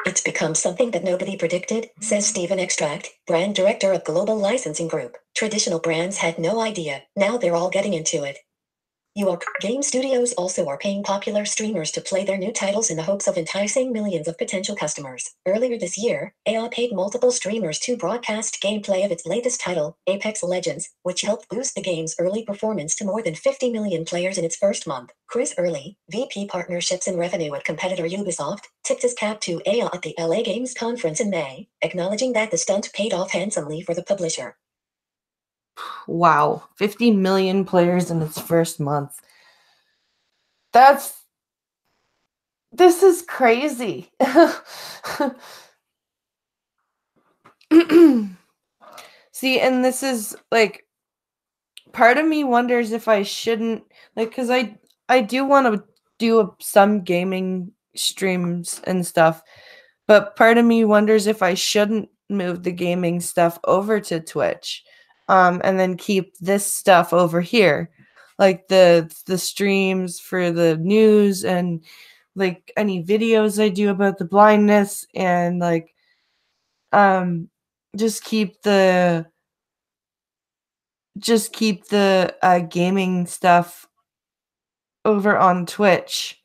It's become something that nobody predicted, says Stephen Extract, brand director of Global Licensing Group. Traditional brands had no idea. Now they're all getting into it. Game studios also are paying popular streamers to play their new titles in the hopes of enticing millions of potential customers. Earlier this year, AI paid multiple streamers to broadcast gameplay of its latest title, Apex Legends, which helped boost the game's early performance to more than 50 million players in its first month. Chris Early, VP Partnerships and Revenue at competitor Ubisoft, tipped his cap to AI at the LA Games conference in May, acknowledging that the stunt paid off handsomely for the publisher. Wow, 50 million players in its first month. This is crazy. See, and this is like, part of me wonders if I shouldn't, like, because I do want to do some gaming streams and stuff, but part of me wonders if I shouldn't move the gaming stuff over to Twitch, and then keep this stuff over here, like the streams for the news and like any videos I do about the blindness, and like um just keep the gaming stuff over on Twitch.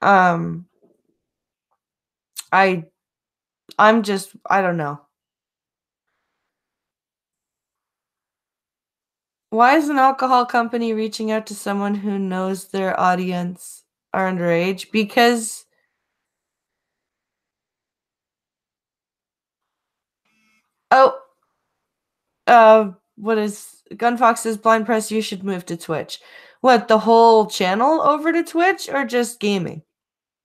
Um I I don't know. Why is an alcohol company reaching out to someone who knows their audience are underage? Because oh, what is Gunfox says Blind Press, you should move to Twitch. What, the whole channel over to Twitch or just gaming?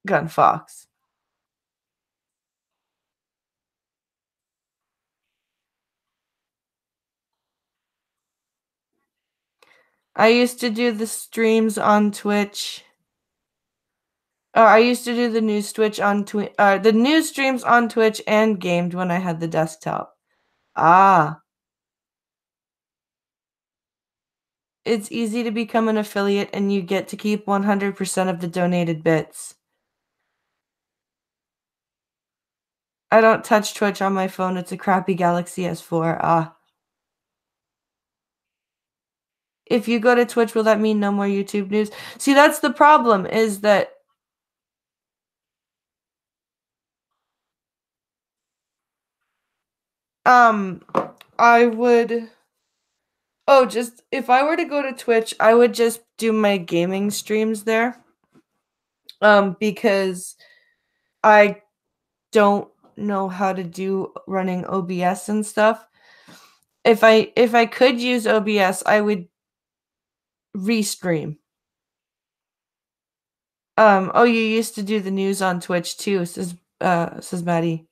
Gunfox. I used to do the streams on Twitch. I used to do the news the news streams on Twitch and gamed when I had the desktop. Ah, it's easy to become an affiliate and you get to keep 100% of the donated bits. I don't touch Twitch on my phone. It's a crappy Galaxy S4. Ah. If you go to Twitch, will that mean no more YouTube news? See, that's the problem, is that I would just if I were to go to Twitch, I would just do my gaming streams there. Because I don't know how to do running OBS and stuff. If I could use OBS, I would restream. Oh, you used to do the news on Twitch too, says Maddie.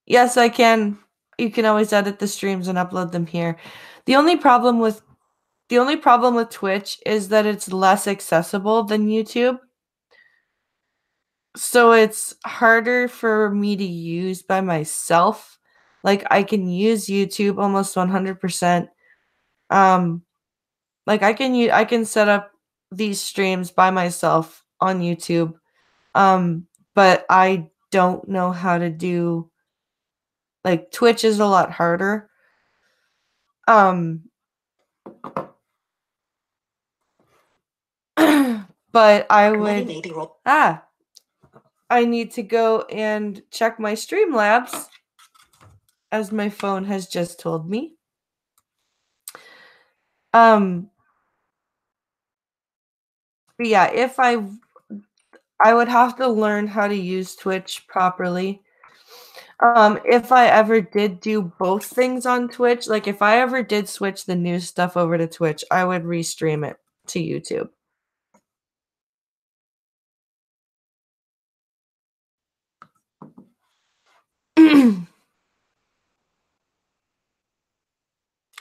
Yes, I can. You can always edit the streams and upload them here. The only problem with Twitch is that it's less accessible than YouTube. So it's harder for me to use by myself. Like, I can use YouTube almost 100%. Like, I can set up these streams by myself on YouTube. But I don't know how to do, like, Twitch is a lot harder. But I would I need to go and check my Streamlabs, as my phone has just told me. But yeah, if I would have to learn how to use Twitch properly. If I ever did do both things on Twitch, like if I ever did switch the news stuff over to Twitch, I would restream it to YouTube.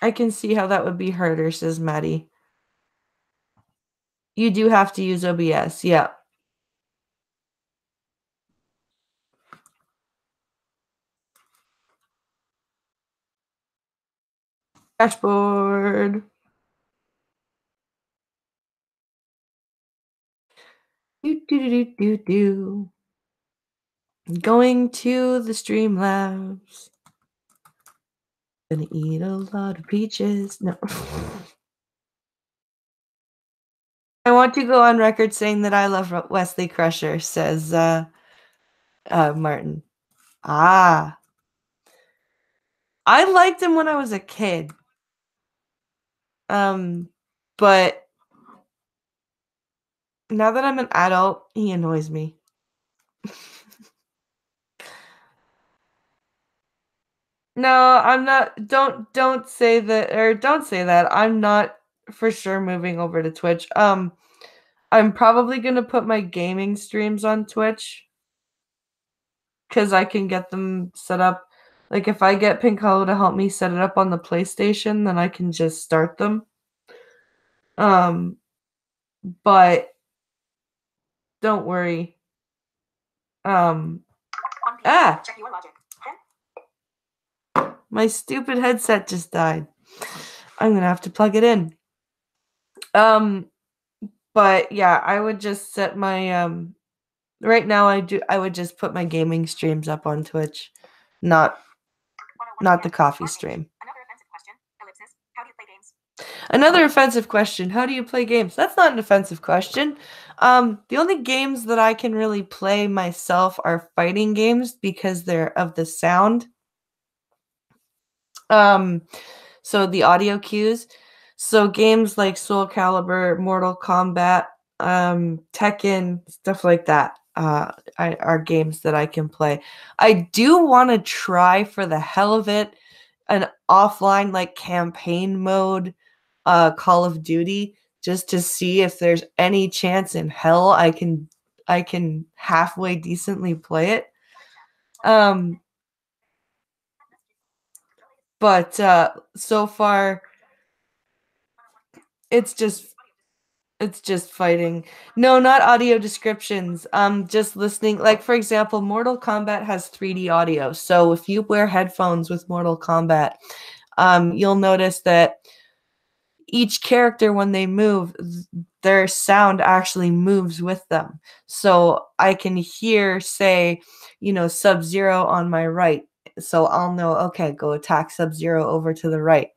I can see how that would be harder, says Maddie. You do have to use OBS, yeah. Dashboard. Do do do do do do. Going to the Streamlabs. Gonna eat a lot of peaches. No. I want to go on record saying that I love Wesley Crusher, says Martin. Ah. I liked him when I was a kid. But now that I'm an adult, he annoys me. No, I'm not. Don't say that, or don't say that. I'm not for sure moving over to Twitch. I'm probably gonna put my gaming streams on Twitch because I can get them set up. Like if I get Pink Hollow to help me set it up on the PlayStation, then I can just start them. But don't worry. Check your logic. My stupid headset just died. I'm gonna have to plug it in. But yeah, I would just set my right now I would just put my gaming streams up on Twitch, not the coffee stream. Another offensive question. How do you play games? That's not an offensive question. The only games that I can really play myself are fighting games because they're of the sound. So the audio cues. So games like Soul Calibur, Mortal Kombat, Tekken, stuff like that are games that I can play. I do want to try for the hell of it an offline like campaign mode Call of Duty just to see if there's any chance in hell I can halfway decently play it. But so far it's just fighting. No, not audio descriptions. Just listening. Like for example, Mortal Kombat has 3D audio. So if you wear headphones with Mortal Kombat, you'll notice that each character, when they move, their sound actually moves with them. So I can hear, say, Sub-Zero on my right. So I'll know, okay, go attack Sub-Zero over to the right.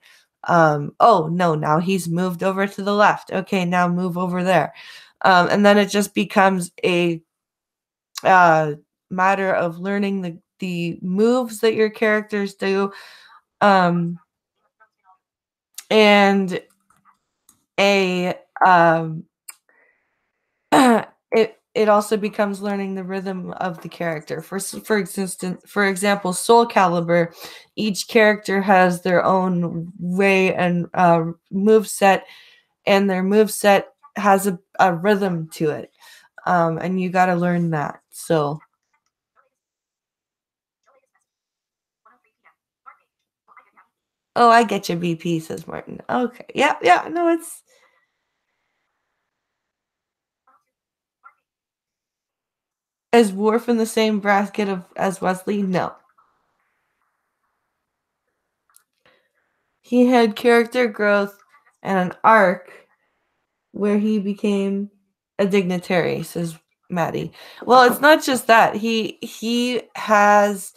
Oh, no, now he's moved over to the left. Okay, now move over there. And then it just becomes a matter of learning the moves that your characters do. And it also becomes learning the rhythm of the character. For example, Soul Calibur, each character has their own way and move set, and their move set has a rhythm to it, and you got to learn that. So. Oh, I get you, BP, says Martin. Okay. Yeah, no, it's... Is Worf in the same bracket as Wesley? No. He had character growth and an arc where he became a dignitary, says Maddie. Well, it's not just that. He has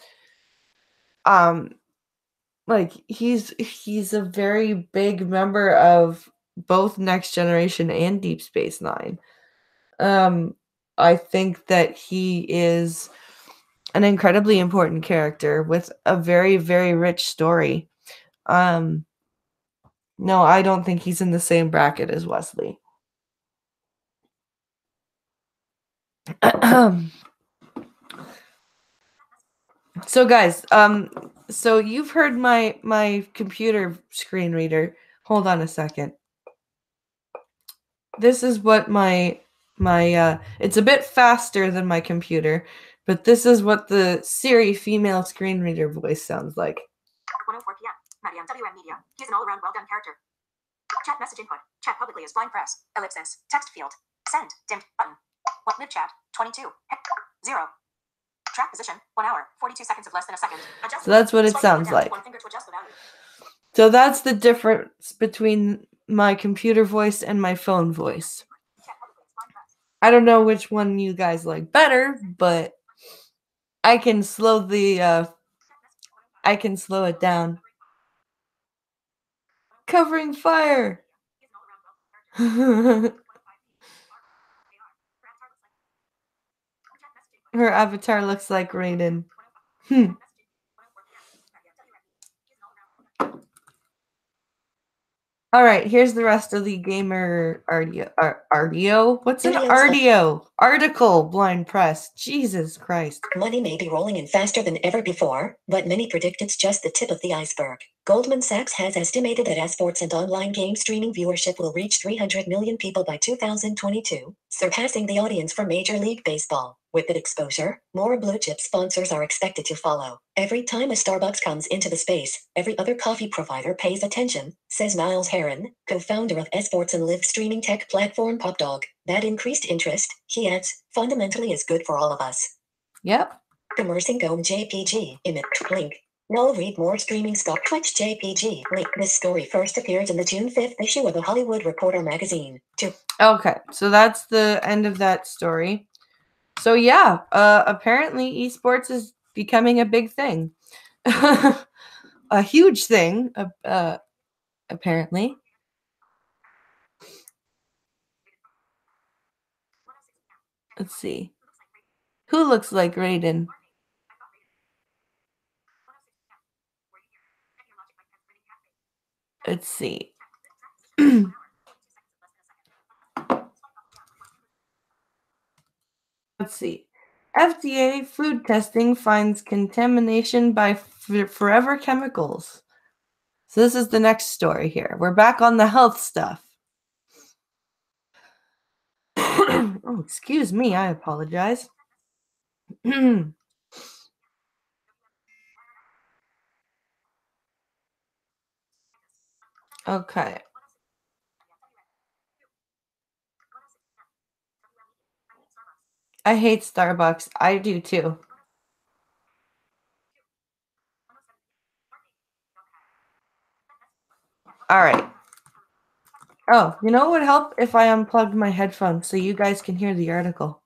like he's a very big member of both Next Generation and Deep Space Nine. I think that he is an incredibly important character with a very, very rich story. No, I don't think he's in the same bracket as Wesley. So guys, so you've heard my computer screen reader. Hold on a second. This is what my it's a bit faster than my computer, but this is what the Siri female screen reader voice sounds like. 1:04 p.m. Mariam WM Media. He's an all-around well-done character. Chat message input. Chat publicly as blind press. Ellipsis. Text field. Send. Dimmed. Button. What live chat? 22. 0. Track position. 1 hour. 42 seconds of less than a second. Adjust. So that's what it sounds like. One finger to adjust the value. So that's the difference between my computer voice and my phone voice. I don't know which one you guys like better, but I can slow it down. Covering fire. Her avatar looks like Raiden. All right, here's the rest of the gamer RDO. What's an RDO? Article, blind press. Jesus Christ. Money may be rolling in faster than ever before, but many predict it's just the tip of the iceberg. Goldman Sachs has estimated that esports and online game streaming viewership will reach 300 million people by 2022, surpassing the audience for Major League Baseball. With that exposure, more blue-chip sponsors are expected to follow. Every time a Starbucks comes into the space, every other coffee provider pays attention, says Miles Heron, co-founder of esports and live streaming tech platform PopDog. That increased interest, he adds, fundamentally is good for all of us. Yep. Immersing Dome JPG. Image link. No, read more streaming stock Twitch JPG. Link. This story first appears in the June 5th issue of The Hollywood Reporter magazine. Okay, so that's the end of that story. So yeah, apparently esports is becoming a big thing. A huge thing, apparently. Let's see. Who looks like Raiden? Let's see. Let's see. FDA food testing finds contamination by forever chemicals. So this is the next story here. We're back on the health stuff. Oh, excuse me. I apologize. Okay. I hate Starbucks. I do too. All right. Oh, you know what would help if I unplugged my headphones so you guys can hear the article?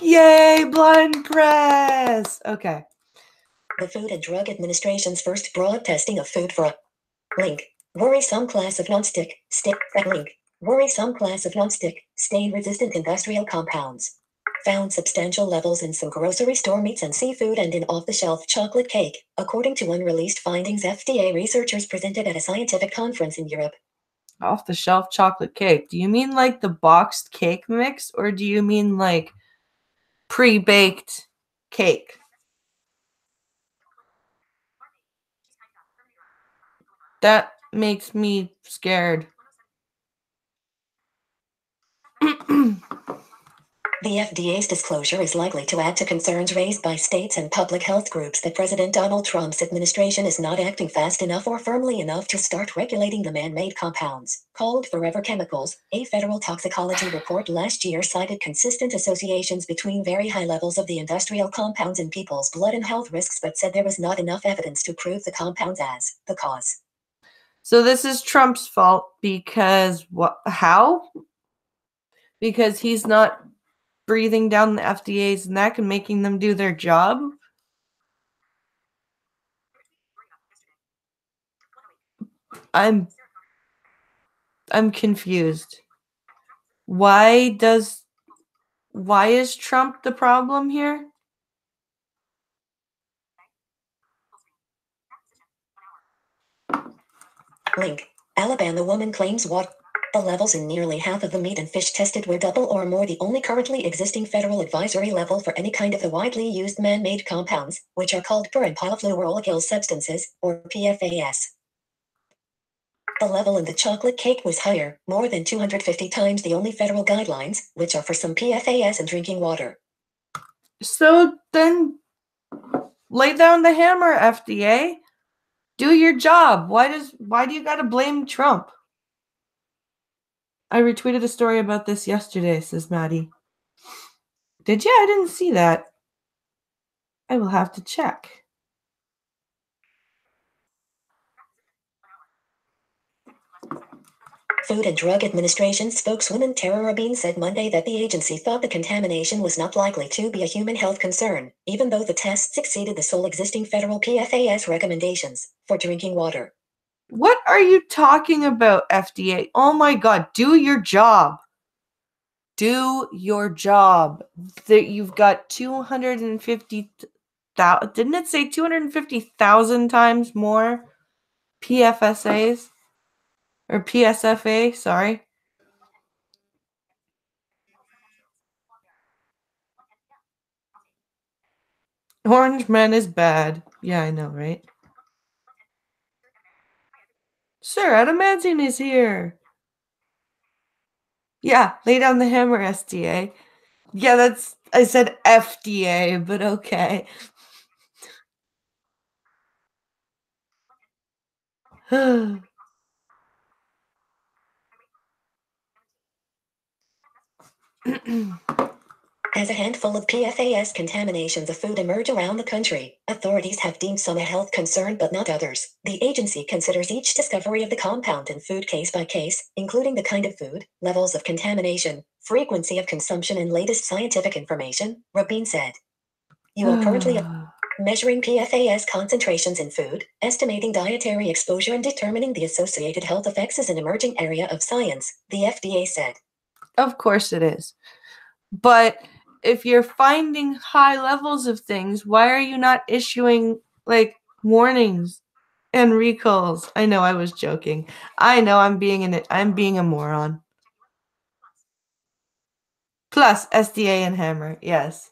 Yay, blind press! Okay. The Food and Drug Administration's first broad testing of food for a link. Worrisome class of non-stick, link. Worrisome class of non-stick, stain-resistant industrial compounds. Found substantial levels in some grocery store meats and seafood and in off-the-shelf chocolate cake, according to unreleased findings FDA researchers presented at a scientific conference in Europe. Off-the-shelf chocolate cake. Do you mean like the boxed cake mix, or do you mean like pre-baked cake? That makes me scared. The FDA's disclosure is likely to add to concerns raised by states and public health groups that President Donald Trump's administration is not acting fast enough or firmly enough to start regulating the man-made compounds, called forever chemicals. A federal toxicology report last year cited consistent associations between very high levels of the industrial compounds in people's blood and health risks, but said there was not enough evidence to prove the compounds as the cause. So this is Trump's fault because what? How? Because he's not breathing down the FDA's neck and making them do their job? I'm confused. Why is Trump the problem here? Link. Alabama woman claims what? The levels in nearly half of the meat and fish tested were double or more the only currently existing federal advisory level for any kind of the widely used man-made compounds, which are called per- and polyfluoroalkyl substances, or PFAS. The level in the chocolate cake was higher, more than 250 times the only federal guidelines, which are for some PFAS in drinking water. So then lay down the hammer, FDA. Do your job. Why do you gotta blame Trump? I retweeted a story about this yesterday, says Maddie. Did you? I didn't see that. I will have to check. Food and Drug Administration spokeswoman Tara Rabin said Monday that the agency thought the contamination was not likely to be a human health concern, even though the tests exceeded the sole existing federal PFAS recommendations for drinking water. What are you talking about, FDA? Oh my God, do your job. Do your job. You've got 250,000, didn't it say 250,000 times more PFSAs? Or PSFA, sorry. Orange Man is bad. Yeah, I know, right? Sir, Adamantium is here. Yeah, lay down the hammer, SDA. Yeah, I said FDA, but okay. As a handful of PFAS contaminations of food emerge around the country, authorities have deemed some a health concern but not others. The agency considers each discovery of the compound in food case by case, including the kind of food, levels of contamination, frequency of consumption, and latest scientific information, Rabin said. You are currently measuring PFAS concentrations in food, estimating dietary exposure, and determining the associated health effects is an emerging area of science, the FDA said. Of course it is. But if you're finding high levels of things, why are you not issuing warnings and recalls? I know I was joking. I know I'm being a moron. Plus SDA and Hammer, yes.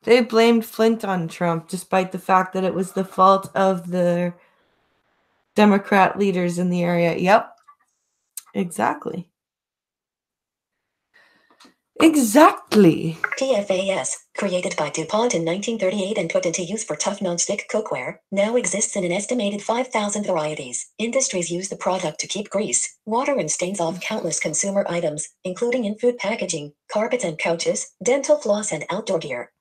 They blamed Flint on Trump, despite the fact that it was the fault of the Democrat leaders in the area. Yep. Exactly. Exactly. PFAS, created by DuPont in 1938 and put into use for tough nonstick cookware, now exists in an estimated 5,000 varieties. Industries use the product to keep grease, water, and stains off countless consumer items, including in food packaging, carpets and couches, dental floss, and outdoor gear.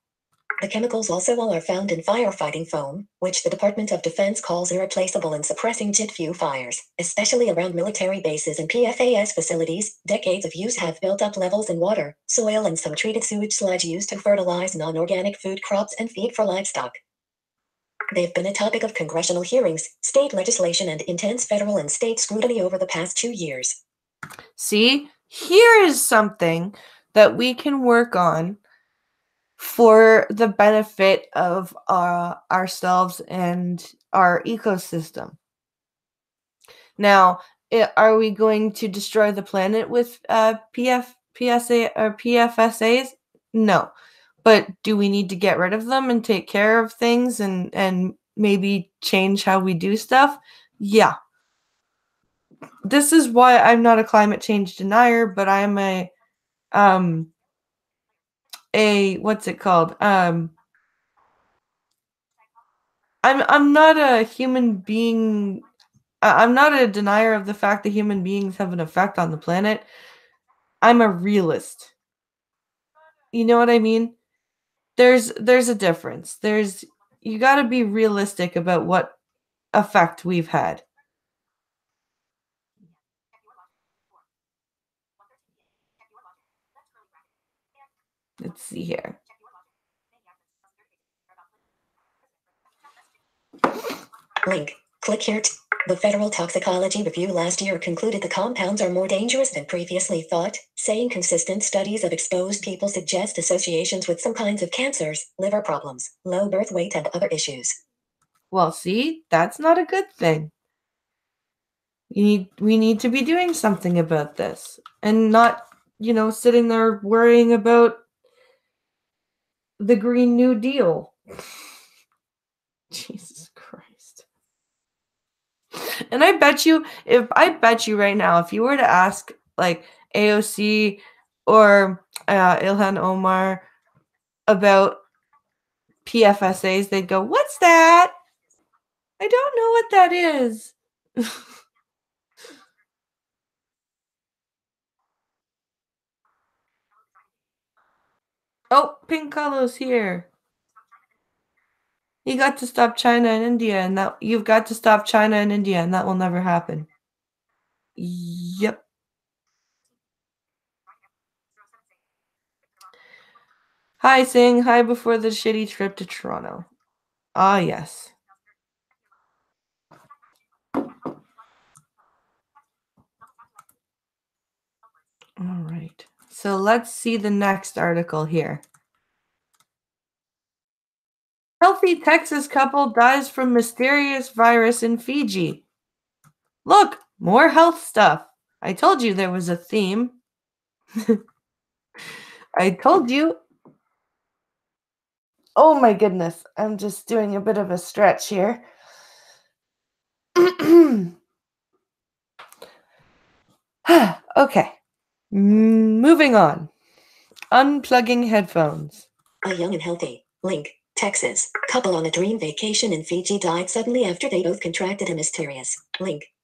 The chemicals also all are found in firefighting foam, which the Department of Defense calls irreplaceable in suppressing jet fuel fires, especially around military bases and PFAS facilities. Decades of use have built up levels in water, soil, and some treated sewage sludge used to fertilize non-organic food crops and feed for livestock. They've been a topic of congressional hearings, state legislation, and intense federal and state scrutiny over the past 2 years. See, here is something that we can work on for the benefit of ourselves and our ecosystem. Now, are we going to destroy the planet with PFSAs? No. But do we need to get rid of them and take care of things and maybe change how we do stuff? Yeah. This is why I'm not a climate change denier, but I'm what's it called? I'm not a human being. I'm not a denier of the fact that human beings have an effect on the planet. I'm a realist. You know what I mean? There's a difference. You got to be realistic about what effect we've had. Let's see here. Link. Click here. The Federal Toxicology Review last year concluded the compounds are more dangerous than previously thought, saying consistent studies of exposed people suggest associations with some kinds of cancers, liver problems, low birth weight, and other issues. Well, see, that's not a good thing. We need to be doing something about this and not, sitting there worrying about the Green New Deal. Jesus Christ. And I bet you right now, if you were to ask AOC or Ilhan Omar about PFSAs, they'd go, "What's that? I don't know what that is." Oh, Pink Carlos here. You got to stop China and India, and that you've got to stop China and India, and that will never happen. Yep. Hi, Sing. Hi before the shitty trip to Toronto. Ah, yes. All right. So let's see the next article here. Healthy Texas couple dies from mysterious virus in Fiji. Look, more health stuff. I told you there was a theme. I told you. Oh my goodness. I'm just doing a bit of a stretch here. Okay. Moving on. Unplugging headphones. A young and healthy, Texas, couple on a dream vacation in Fiji died suddenly after they both contracted a mysterious,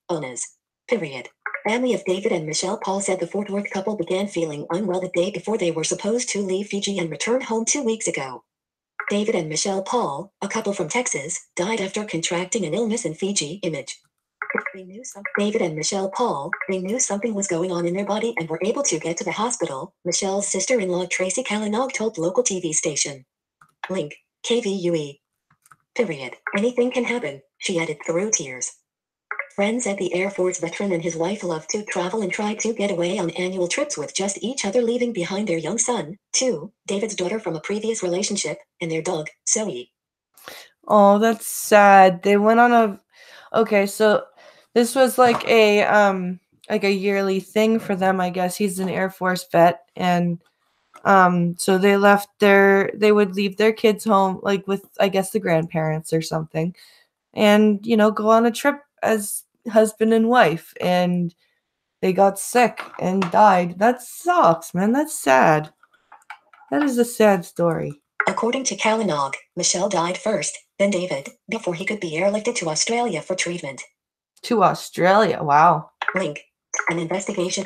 illness. Period. Family of David and Michelle Paul said the Fort Worth couple began feeling unwell the day before they were supposed to leave Fiji and return home 2 weeks ago. David and Michelle Paul, a couple from Texas, died after contracting an illness in Fiji. Image. David and Michelle Paul, they knew something was going on in their body and were able to get to the hospital, Michelle's sister-in-law Tracy Kalinog told local TV station. KVUE. Period. Anything can happen, she added through tears. Friends said the Air Force veteran and his wife loved to travel and tried to get away on annual trips with just each other, leaving behind their young son, too, David's daughter from a previous relationship, and their dog, Zoe. Oh, that's sad. They went on a Okay, so this was like a yearly thing for them, I guess. He's an Air Force vet, and so they would leave their kids home like with, I guess, the grandparents or something, and go on a trip as husband and wife, and they got sick and died. That sucks, man. That's sad. That is a sad story. According to Kalinog, Michelle died first, then David, before he could be airlifted to Australia for treatment. To Australia. Wow. An investigation.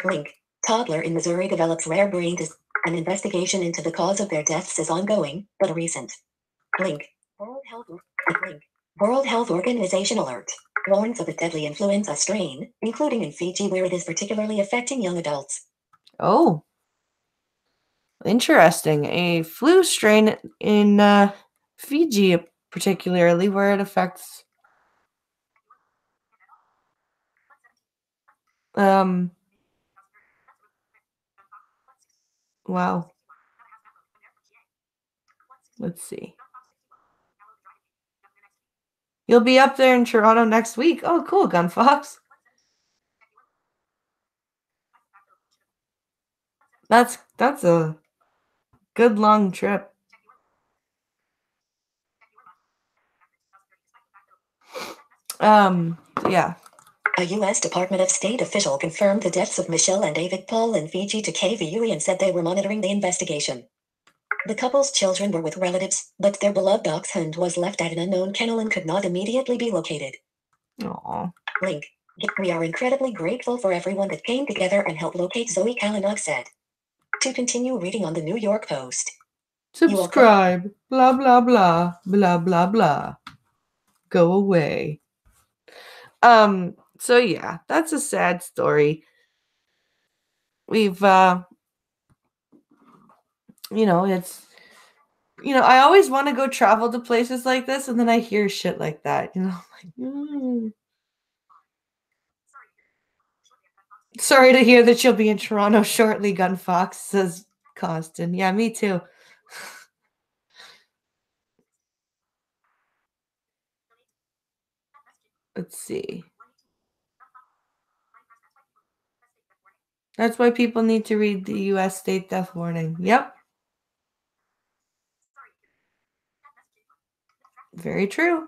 Toddler in Missouri develops rare brain disease. An investigation into the cause of their deaths is ongoing, but recent. World Health. World Health Organization alert. Warns of a deadly influenza strain, including in Fiji where it is particularly affecting young adults. Oh. Interesting. A flu strain in Fiji, particularly, where it affects wow. Let's see. You'll be up there in Toronto next week. Oh, cool, Gunfox. That's a good long trip. Yeah. A U.S. Department of State official confirmed the deaths of Michelle and David Paul in Fiji to KVUE and said they were monitoring the investigation. The couple's children were with relatives, but their beloved dachshund was left at an unknown kennel and could not immediately be located. Aww. We are incredibly grateful for everyone that came together and helped locate Zoe Kalinog said. To continue reading on the New York Post. Subscribe. Blah, blah, blah. Blah, blah, blah. Go away. So yeah, that's a sad story. We've it's I always want to go travel to places like this, and then I hear shit like that, Sorry to hear that you'll be in Toronto shortly, Gunfox, says Costin. Yeah, me too. Let's see. That's why people need to read the U.S. state death warning. Yep. Very true.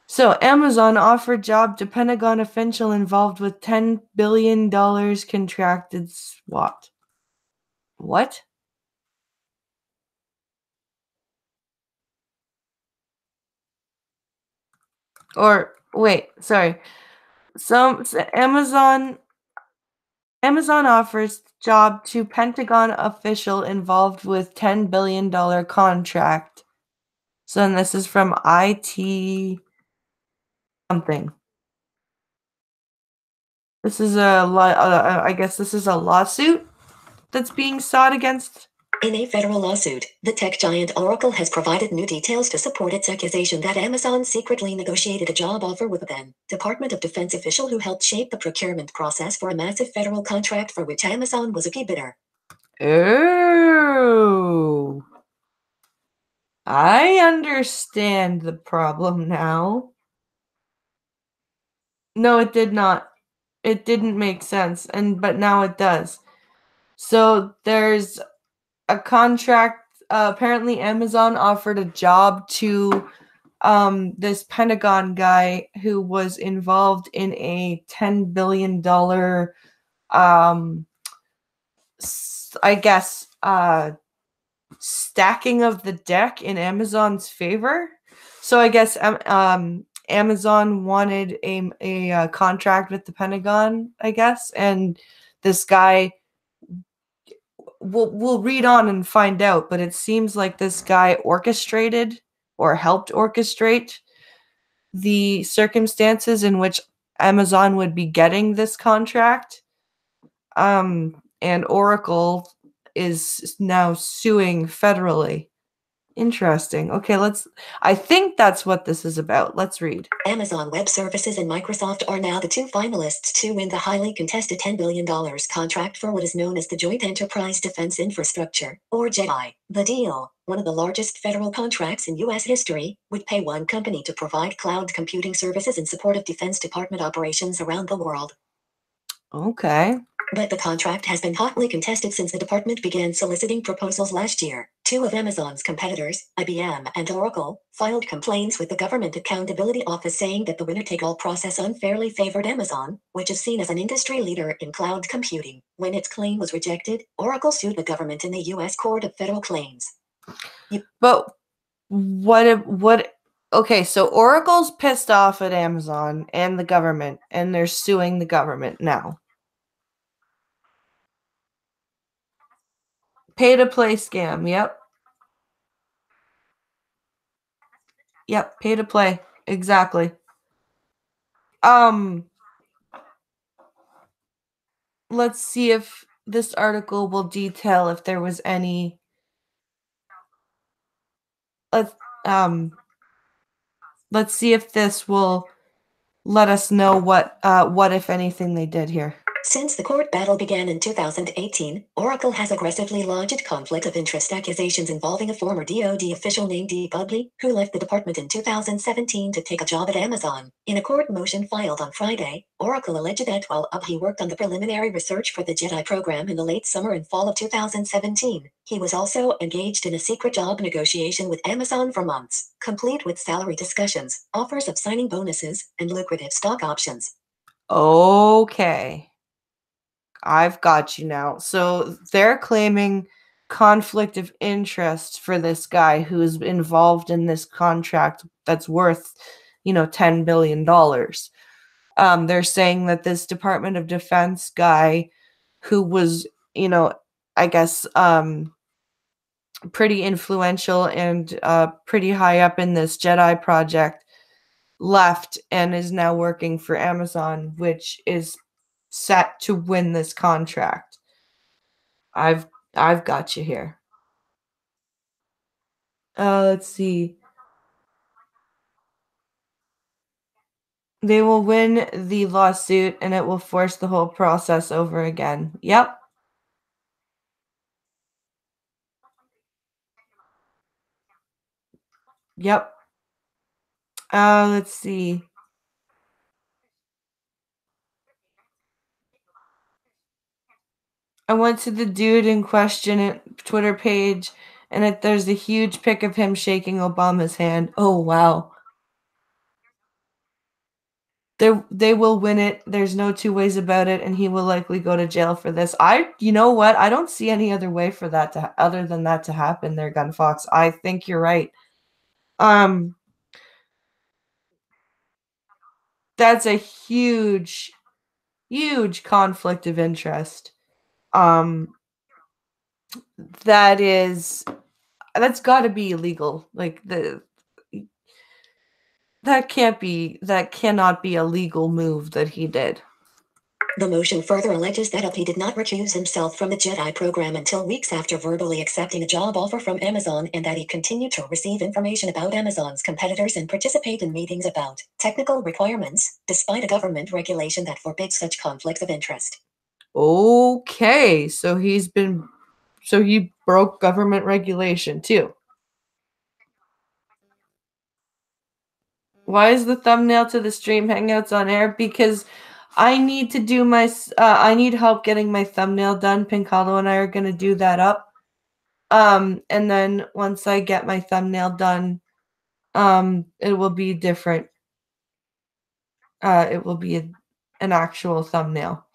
So Amazon offered job to Pentagon official involved with $10 billion contracted SWAT. What? Or wait, sorry. Amazon Amazon offers job to Pentagon official involved with $10 billion contract. So then this is from IT something. This is I guess this is a lawsuit that's being sought against. In a federal lawsuit, the tech giant Oracle has provided new details to support its accusation that Amazon secretly negotiated a job offer with a then Department of Defense official who helped shape the procurement process for a massive federal contract for which Amazon was a key bidder. Oh, I understand the problem now. No, it did not. It didn't make sense, but now it does. So there's a contract. Apparently, Amazon offered a job to this Pentagon guy who was involved in a $10 billion, I guess, stacking of the deck in Amazon's favor. So I guess Amazon wanted a contract with the Pentagon, I guess, and this guy. We'll read on and find out, but it seems like this guy orchestrated or helped orchestrate the circumstances in which Amazon would be getting this contract. And Oracle is now suing federally. Interesting. Okay, I think that's what this is about. Let's read. Amazon Web Services and Microsoft are now the two finalists to win the highly contested $10 billion contract for what is known as the Joint Enterprise Defense Infrastructure, or JEDI. The deal, one of the largest federal contracts in U.S. history, would pay one company to provide cloud computing services in support of Defense Department operations around the world. Okay. But the contract has been hotly contested since the department began soliciting proposals last year. Two of Amazon's competitors, IBM and Oracle, filed complaints with the Government Accountability Office saying that the winner-take-all process unfairly favored Amazon, which is seen as an industry leader in cloud computing. When its claim was rejected, Oracle sued the government in the U.S. Court of Federal Claims. But what okay, so Oracle's pissed off at Amazon and the government, and they're suing the government now. Pay to play scam. Yep. Yep, pay to play. Exactly. Let's see if this article will detail if there was any let's see if this will let us know what if anything they did here. Since the court battle began in 2018, Oracle has aggressively lodged conflict of interest accusations involving a former DoD official named Dee Budley, who left the department in 2017 to take a job at Amazon. In a court motion filed on Friday, Oracle alleged that while he worked on the preliminary research for the JEDI program in the late summer and fall of 2017, he was also engaged in a secret job negotiation with Amazon for months, complete with salary discussions, offers of signing bonuses, and lucrative stock options. Okay. I've got you now. So they're claiming conflict of interest for this guy who's involved in this contract that's worth, $10 billion. They're saying that this Department of Defense guy who was, I guess, pretty influential and pretty high up in this JEDI project left and is now working for Amazon, which is set to win this contract. I've got you here. Let's see. They will win the lawsuit and it will force the whole process over again. Yep. Yep. Let's see. I went to the dude in question Twitter page and there's a huge pic of him shaking Obama's hand. Oh, wow. They will win it. There's no two ways about it, and he will likely go to jail for this. You know what? I don't see any other way for that other than that to happen there, Gunfox. I think you're right. That's a huge, huge conflict of interest. Um, that's got to be illegal. Like that cannot be a legal move that he did. The motion further alleges that Uppy did not recuse himself from the Jedi program until weeks after verbally accepting a job offer from Amazon, and that he continued to receive information about Amazon's competitors and participate in meetings about technical requirements, despite a government regulation that forbids such conflicts of interest. Okay, so he broke government regulation too. Why is the thumbnail to the stream Hangouts on air? Because I need to do I need help getting my thumbnail done. Pincalo and I are going to do that up. And then once I get my thumbnail done, it will be different. It will be an actual thumbnail.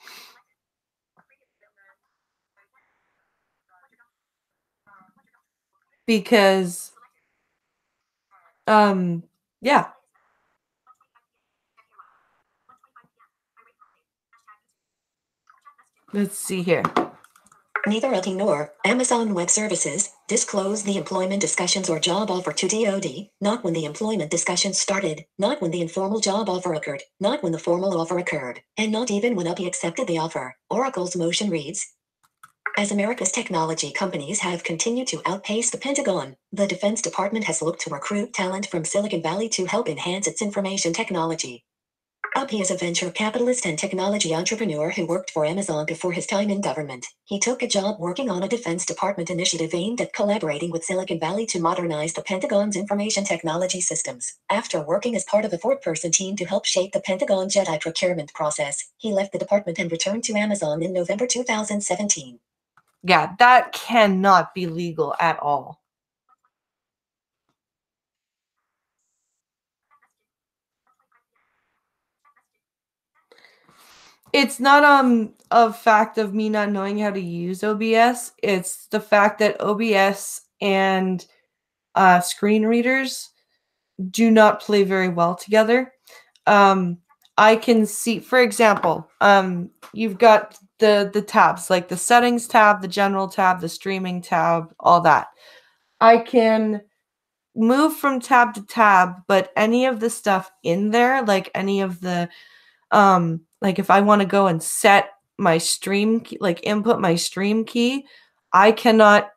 Because, yeah. Let's see here. Neither Uppy nor Amazon Web Services disclosed the employment discussions or job offer to DoD, not when the employment discussions started, not when the informal job offer occurred, not when the formal offer occurred, and not even when Uppy accepted the offer. Oracle's motion reads, as America's technology companies have continued to outpace the Pentagon, the Defense Department has looked to recruit talent from Silicon Valley to help enhance its information technology. Uppy is a venture capitalist and technology entrepreneur who worked for Amazon before his time in government. He took a job working on a Defense Department initiative aimed at collaborating with Silicon Valley to modernize the Pentagon's information technology systems. After working as part of a four-person team to help shape the Pentagon Jedi procurement process, he left the department and returned to Amazon in November 2017. Yeah, that cannot be legal at all. It's not a fact of me not knowing how to use OBS. It's the fact that OBS and screen readers do not play very well together. I can see, for example, you've got the tabs, like the settings tab, the general tab, the streaming tab, all that. I can move from tab to tab, but any of the stuff in there, like any of the like if I want to go and set my stream key, like input my stream key, I cannot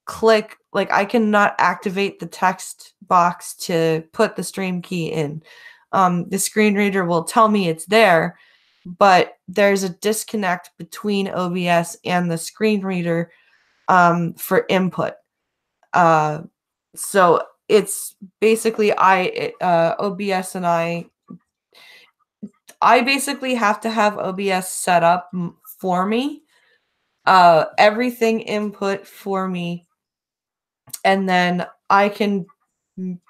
click, like I cannot activate the text box to put the stream key in. The screen reader will tell me it's there, but there's a disconnect between OBS and the screen reader for input. So it's basically OBS and I basically have to have OBS set up for me, everything input for me, and then I can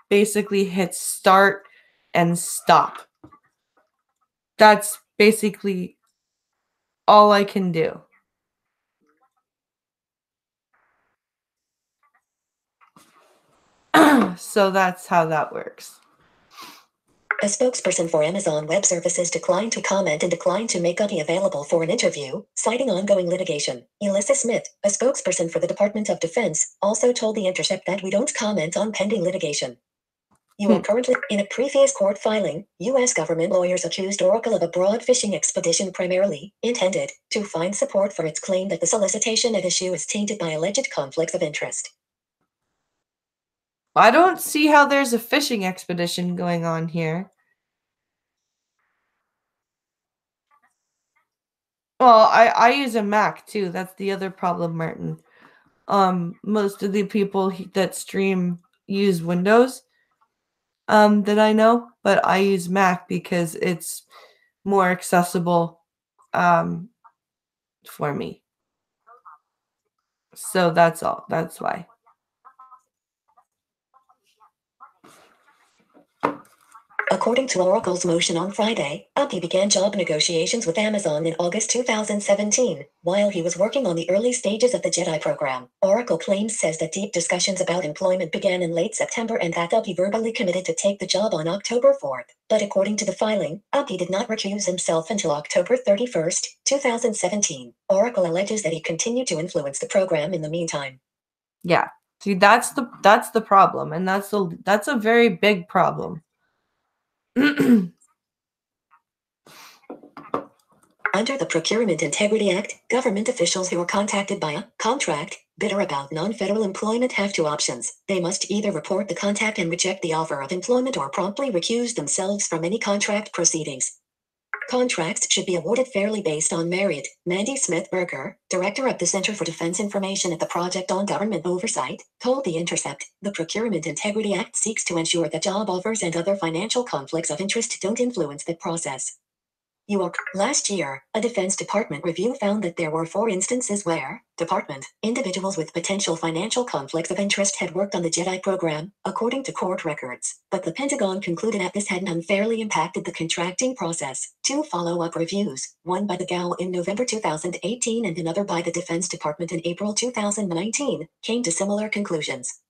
basically hit start and stop. That's basically all I can do. So that's how that works. A spokesperson for Amazon Web Services declined to comment and declined to make Uppy available for an interview, citing ongoing litigation. Elissa Smith, a spokesperson for the Department of Defense, also told The Intercept that we don't comment on pending litigation. You are currently in a previous court filing. U.S. government lawyers accused Oracle of a broad phishing expedition primarily intended to find support for its claim that the solicitation at issue is tainted by alleged conflicts of interest. I don't see how there's a fishing expedition going on here. Well, I use a Mac too. That's the other problem, Martin. Most of the people that stream use Windows, that I know, but I use Mac because it's more accessible, for me. So that's all. That's why. According to Oracle's motion on Friday, Abhi began job negotiations with Amazon in August 2017, while he was working on the early stages of the Jedi program. Oracle claims says that deep discussions about employment began in late September and that Abhi verbally committed to take the job on October 4th. But according to the filing, Abhi did not recuse himself until October 31st, 2017. Oracle alleges that he continued to influence the program in the meantime. Yeah. See, that's the problem, and that's a very big problem. Under the Procurement Integrity Act, government officials who are contacted by a contract bidder about non-federal employment have two options. They must either report the contact and reject the offer of employment or promptly recuse themselves from any contract proceedings. Contracts should be awarded fairly based on merit. Mandy Smith-Berger, director of the Center for Defense Information at the Project on Government Oversight, told The Intercept, the Procurement Integrity Act seeks to ensure that job offers and other financial conflicts of interest don't influence the process. Last year, a Defense Department review found that there were 4 instances where individuals with potential financial conflicts of interest had worked on the Jedi program, according to court records. But the Pentagon concluded that this hadn't unfairly impacted the contracting process. 2 follow-up reviews, one by the GAO in November 2018 and another by the Defense Department in April 2019, came to similar conclusions.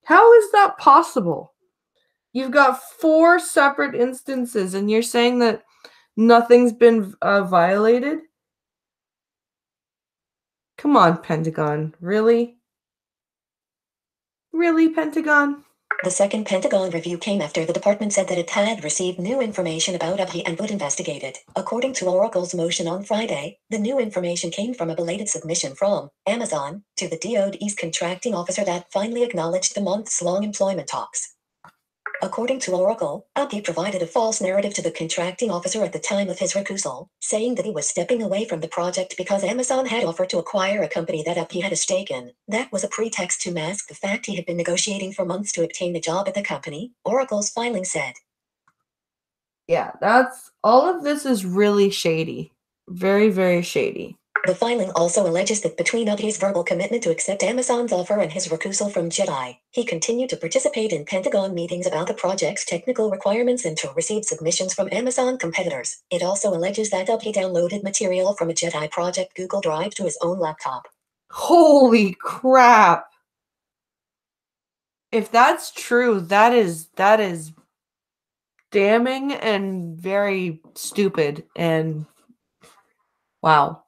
How is that possible? You've got 4 separate instances, and you're saying that nothing's been violated? Come on, Pentagon. Really? Really, Pentagon? The second Pentagon review came after the department said that it had received new information about Abhi and would investigate it. According to Oracle's motion on Friday, the new information came from a belated submission from Amazon to the DoD's contracting officer that finally acknowledged the months-long employment talks. According to Oracle, Abhi provided a false narrative to the contracting officer at the time of his recusal, saying that he was stepping away from the project because Amazon had offered to acquire a company that Abhi had a stake in. That was a pretext to mask the fact he had been negotiating for months to obtain a job at the company, Oracle's filing said. Yeah, all of this is really shady. Very, very shady. The filing also alleges that between Abhi's verbal commitment to accept Amazon's offer and his recusal from Jedi, he continued to participate in Pentagon meetings about the project's technical requirements and to receive submissions from Amazon competitors. It also alleges that Abhi downloaded material from a Jedi project Google Drive to his own laptop. Holy crap. If that's true, that is damning and very stupid, and wow.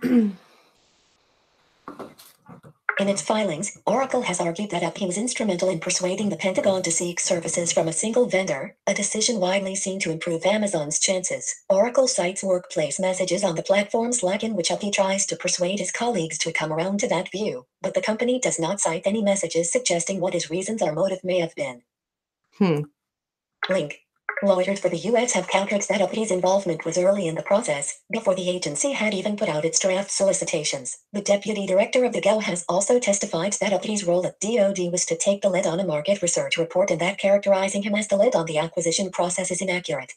In its filings, Oracle has argued that Abhi was instrumental in persuading the Pentagon to seek services from a single vendor, a decision widely seen to improve Amazon's chances. Oracle cites workplace messages on the platform Slack in which Abhi tries to persuade his colleagues to come around to that view, but the company does not cite any messages suggesting what his reasons or motive may have been. Link. Lawyers for the U.S. have countered that Abhi's involvement was early in the process, before the agency had even put out its draft solicitations. The deputy director of the GAO has also testified that Abhi's role at DoD was to take the lead on a market research report and that characterizing him as the lead on the acquisition process is inaccurate.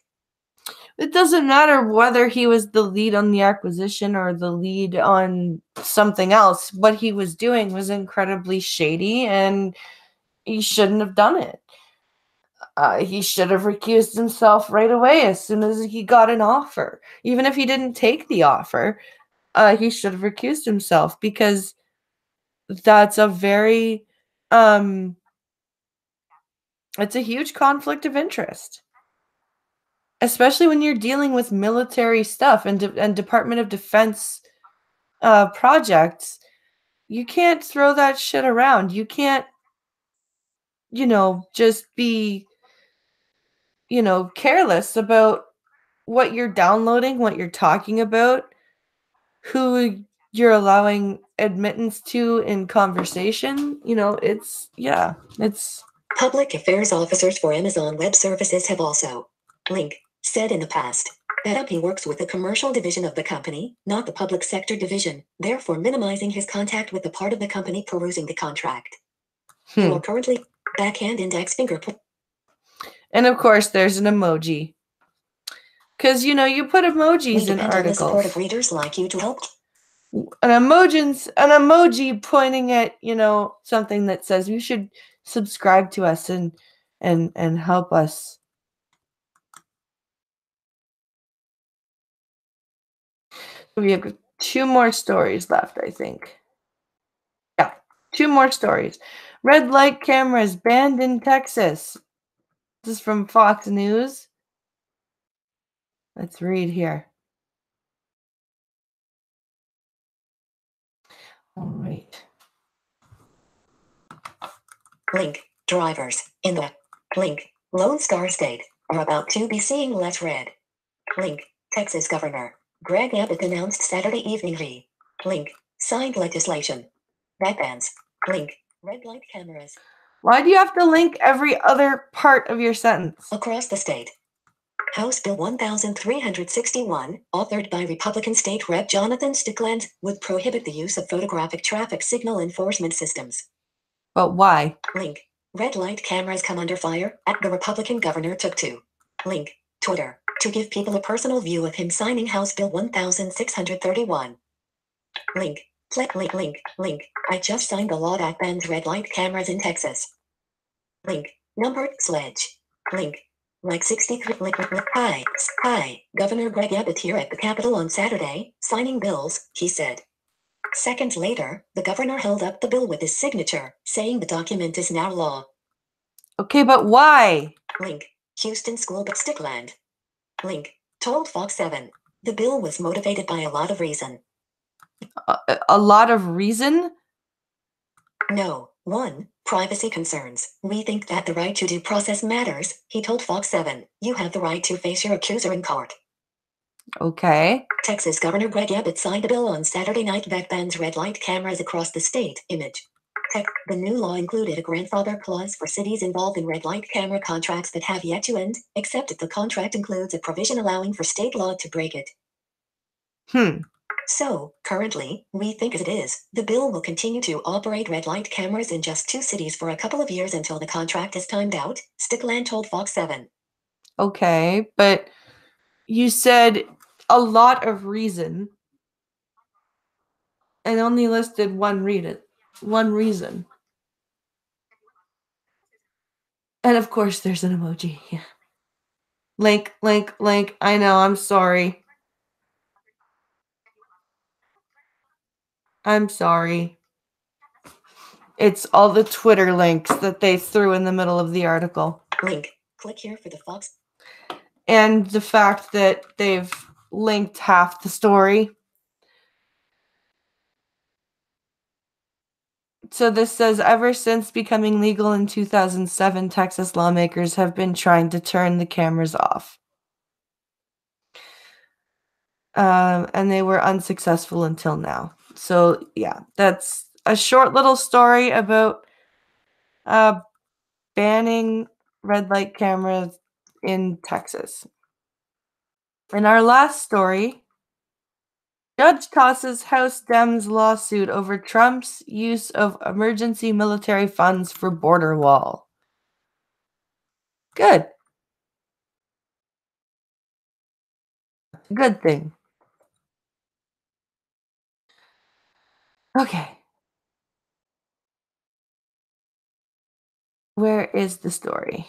It doesn't matter whether he was the lead on the acquisition or the lead on something else. What he was doing was incredibly shady, and he shouldn't have done it. He should have recused himself right away as soon as he got an offer. Even if he didn't take the offer, he should have recused himself, because that's a very, it's a huge conflict of interest. Especially when you're dealing with military stuff and Department of Defense projects. You can't throw that shit around. You can't, just be, careless about what you're downloading, what you're talking about, who you're allowing admittance to in conversation. It's Public affairs officers for Amazon Web Services have also said in the past that Abhi works with the commercial division of the company, not the public sector division, therefore minimizing his contact with the part of the company perusing the contract. You are currently backhand index fingerprint. And of course, there's an emoji. Because, you put emojis in articles. We depend on the support of readers like you to help. an emoji pointing at, something that says you should subscribe to us and help us. We have 2 more stories left, I think. Yeah, 2 more stories. Red light cameras banned in Texas. This is from Fox News. Let's read here. All right. Link. Drivers in the link. Lone Star State are about to be seeing less red. Link. Texas Governor Greg Abbott announced Saturday evening he link signed legislation that bans link red light cameras Why do you have to link every other part of your sentence? across the state. House Bill 1361, authored by Republican State Rep. Jonathan Stickland, would prohibit the use of photographic traffic signal enforcement systems. But why? Link. Red light cameras come under fire at the Republican governor took to link Twitter to give people a personal view of him signing House Bill 1631. Link. Click link. I just signed the law that bans red light cameras in Texas. Link. Numbered sledge. Link. Like 63. Hi. Governor Greg Abbott here at the Capitol on Saturday, signing bills, he said. Seconds later, the governor held up the bill with his signature, saying the document is now law. Okay, but why? Link. Houston School Book Stickland. Link. Told Fox 7. The bill was motivated by a lot of reason. A lot of reason? No. 1. Privacy concerns. We think that the right to due process matters, he told Fox 7. You have the right to face your accuser in court. Okay. Texas Governor Greg Abbott signed a bill on Saturday night that bans red light cameras across the state. Image. The new law included a grandfather clause for cities involved in red light camera contracts that have yet to end, except if the contract includes a provision allowing for state law to break it. So, currently, we think as it is, the bill will continue to operate red light cameras in just 2 cities for a couple of years until the contract is timed out, Stickland told Fox 7. Okay, but you said a lot of reason and only listed one reason. And of course there's an emoji. Yeah. Link. I know, I'm sorry. I'm sorry. It's all the Twitter links that they threw in the middle of the article. Link. Click here for the Fox. And the fact that they've linked half the story. So this says, ever since becoming legal in 2007, Texas lawmakers have been trying to turn the cameras off. And they were unsuccessful until now. So yeah, that's a short little story about banning red light cameras in Texas. In our last story, judge tosses House Dems lawsuit over Trump's use of emergency military funds for border wall. Good. Good thing. Okay. Where is the story?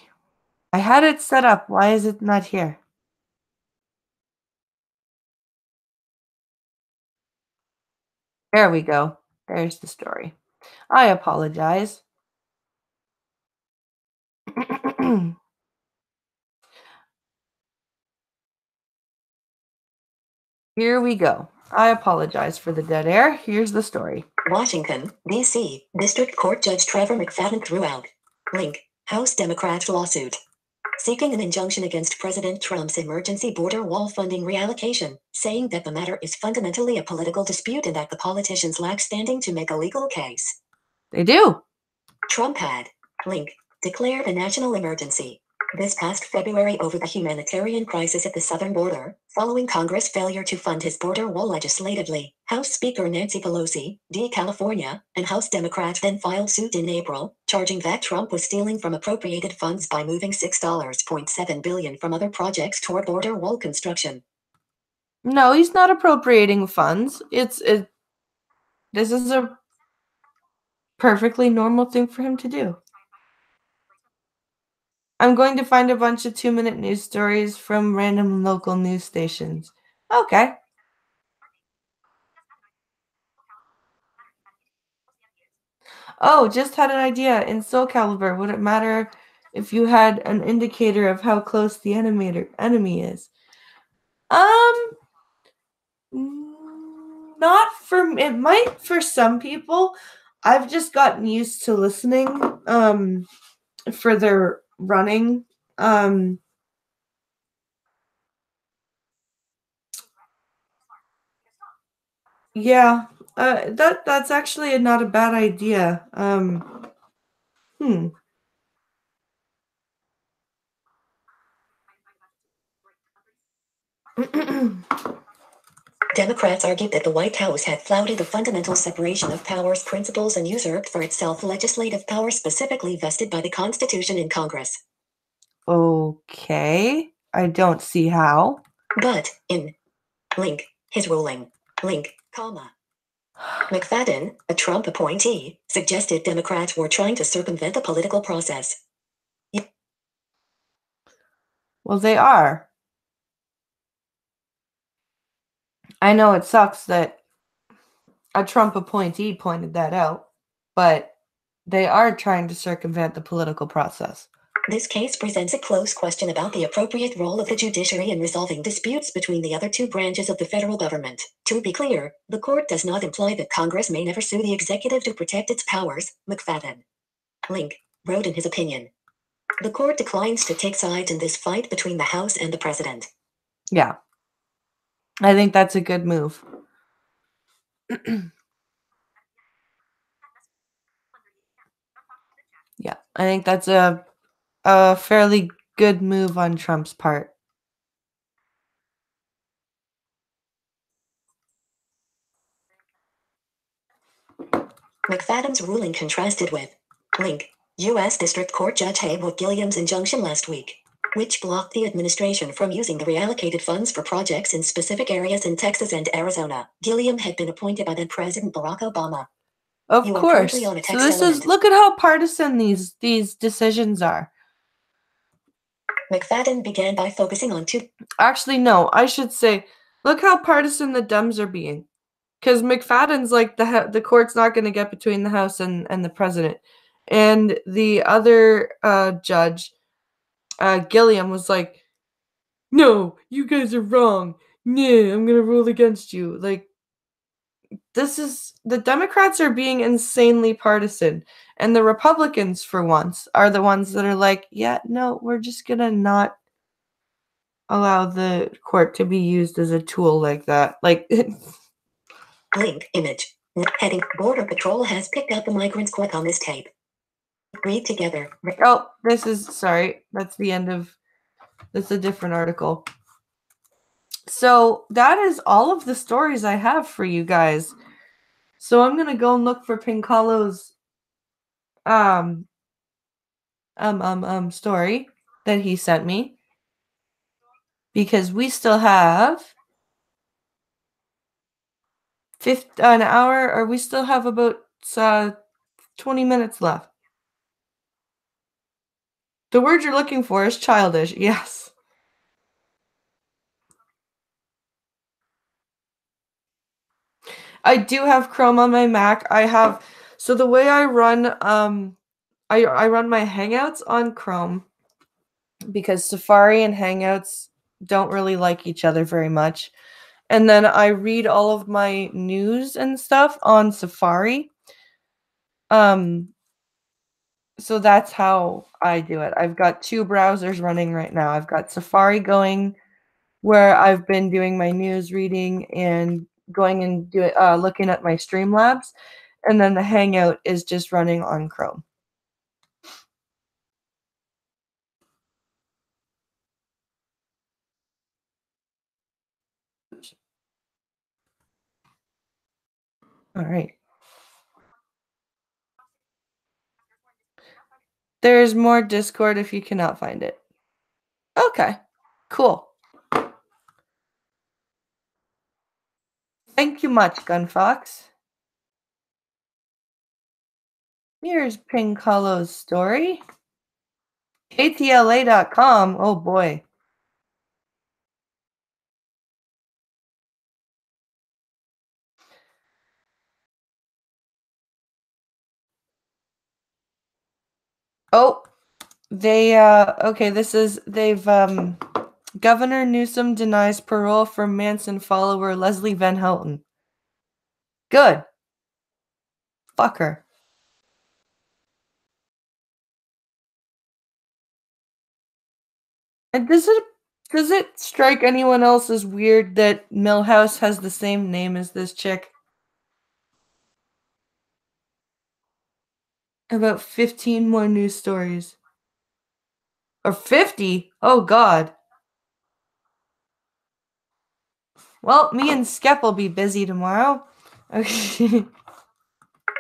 I had it set up. Why is it not here? There we go. There's the story. I apologize. Here we go. I apologize for the dead air. Here's the story. Washington, D.C. District Court Judge Trevor McFadden threw out link House Democrat lawsuit seeking an injunction against President Trump's emergency border wall funding reallocation, saying that the matter is fundamentally a political dispute and that the politicians lack standing to make a legal case. They do. Trump had link declared a national emergency this past February over the humanitarian crisis at the southern border, following Congress' failure to fund his border wall legislatively. House Speaker Nancy Pelosi, D. California, and House Democrats then filed suit in April, charging that Trump was stealing from appropriated funds by moving $6.7 billion from other projects toward border wall construction. No, he's not appropriating funds. This is a perfectly normal thing for him to do. I'm going to find a bunch of 2-minute news stories from random local news stations. Okay. Oh, just had an idea. In Soul Calibur, would it matter if you had an indicator of how close the enemy is? Not for it might for some people. I've just gotten used to listening for their running. Yeah. That's actually not a bad idea. Hmm. Democrats argued that the White House had flouted the fundamental separation of powers principles and usurped for itself legislative power specifically vested by the Constitution in Congress. Okay. I don't see how. But, in link, his ruling, link, comma. McFadden, a Trump appointee, suggested Democrats were trying to circumvent the political process. Well, they are. I know it sucks that a Trump appointee pointed that out, but they are trying to circumvent the political process. This case presents a close question about the appropriate role of the judiciary in resolving disputes between the other two branches of the federal government. To be clear, the court does not imply that Congress may never sue the executive to protect its powers, McFadden Link wrote in his opinion. The court declines to take sides in this fight between the House and the president. Yeah. I think that's a good move. Yeah, I think that's a fairly good move on Trump's part. McFadden's ruling contrasted with link U.S. District Court Judge Haywood Gilliam's injunction last week, which blocked the administration from using the reallocated funds for projects in specific areas in Texas and Arizona. Gilliam had been appointed by then President Barack Obama. Of course. So this is, look at how partisan these decisions are. McFadden began by focusing on two. Actually, no, I should say, look how partisan the Dems are being. Because McFadden's like, the court's not going to get between the House and the president. And the other judge, Gilliam, was like, no, you guys are wrong. Yeah, I'm going to rule against you. Like, the Democrats are being insanely partisan. And the Republicans, for once, are the ones that are like, yeah, no, we're just going to not allow the court to be used as a tool like that. Like, link image heading Border Patrol has picked up the migrants quick on this tape. Read together. Oh, this is, sorry, that's the end of, that's a different article. So that is all of the stories I have for you guys. So I'm gonna go and look for Pincalo's story that he sent me, because we still have an hour, or we still have about 20 minutes left. The word you're looking for is childish. Yes. I do have Chrome on my Mac. So the way I run I run my Hangouts on Chrome, because Safari and Hangouts don't really like each other very much. And then I read all of my news and stuff on Safari. So that's how I do it. I've got two browsers running right now. I've got Safari going, where I've been doing my news reading and going and looking at my Streamlabs, and then the Hangout is just running on Chrome. All right. There's more Discord if you cannot find it. Okay, cool. Thank you much, Gunfox. Here's Pink Hollow's story. KTLA.com. Oh boy. Oh, Governor Newsom denies parole for Manson follower Leslie Van Houten. Good. Fuck her. And does it strike anyone else as weird that Milhouse has the same name as this chick? About 15 more news stories. Or 50? Oh god. Well, me and Skep will be busy tomorrow. Okay.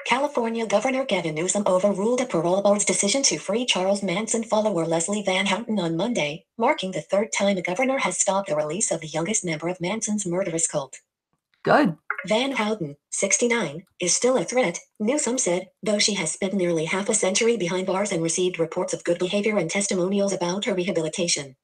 California Governor Gavin Newsom overruled a parole board's decision to free Charles Manson follower Leslie Van Houten on Monday, marking the third time a governor has stopped the release of the youngest member of Manson's murderous cult. Good. Van Houten, 69, is still a threat, Newsom said, though she has spent nearly half a century behind bars and received reports of good behavior and testimonials about her rehabilitation.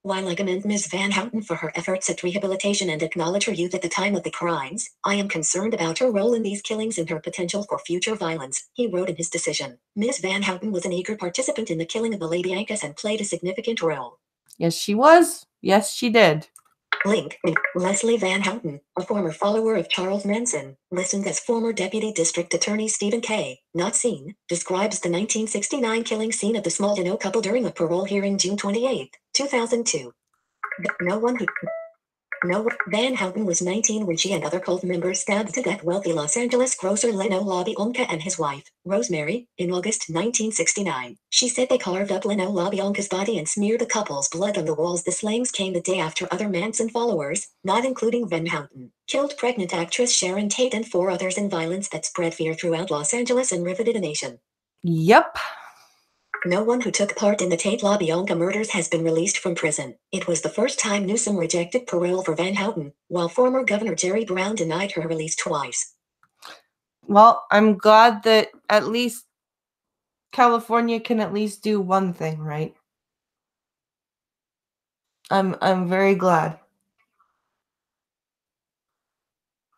While I commend Ms. Van Houten for her efforts at rehabilitation and acknowledge her youth at the time of the crimes, I am concerned about her role in these killings and her potential for future violence, he wrote in his decision. Ms. Van Houten was an eager participant in the killing of the LaBiancas and played a significant role. Yes, she was. Yes, she did. Link. Leslie Van Houten, a former follower of Charles Manson, listened as former Deputy District Attorney Stephen K. Not seen, describes the 1969 killing scene of the Smaldino couple during a parole hearing June 28, 2002. Van Houten was 19 when she and other cult members stabbed to death wealthy Los Angeles grocer Leno LaBianca and his wife, Rosemary, in August 1969. She said they carved up Leno LaBianca's body and smeared the couple's blood on the walls. The slayings came the day after other Manson followers, not including Van Houten, killed pregnant actress Sharon Tate and 4 others in violence that spread fear throughout Los Angeles and riveted a nation. Yep. No one who took part in the Tate LaBianca murders has been released from prison. It was the first time Newsom rejected parole for Van Houten, while former Governor Jerry Brown denied her release twice. Well, I'm glad that at least California can at least do one thing, right? I'm very glad.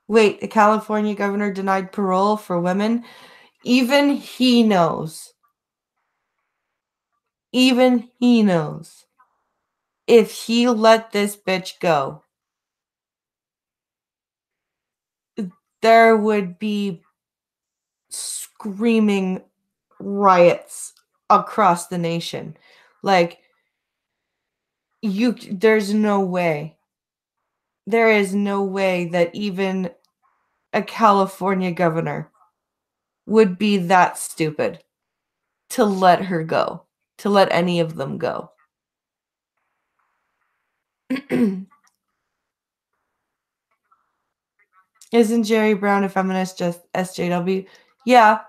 Wait, a California governor denied parole for women? Even he knows. Even he knows. If he let this bitch go, there would be screaming riots across the nation. Like, there's no way. There is no way that even a California governor would be that stupid to let her go, to let any of them go. Isn't Jerry Brown a feminist, just SJW? Yeah,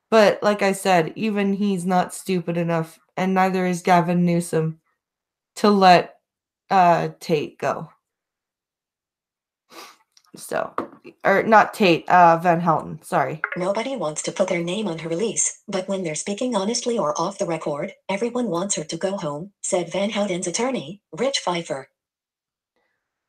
but like I said, even he's not stupid enough, and neither is Gavin Newsom, to let Tate go. So, or not Tate, Van Houten, sorry. Nobody wants to put their name on her release, but when they're speaking honestly or off the record, everyone wants her to go home, said Van Houten's attorney, Rich Pfeiffer.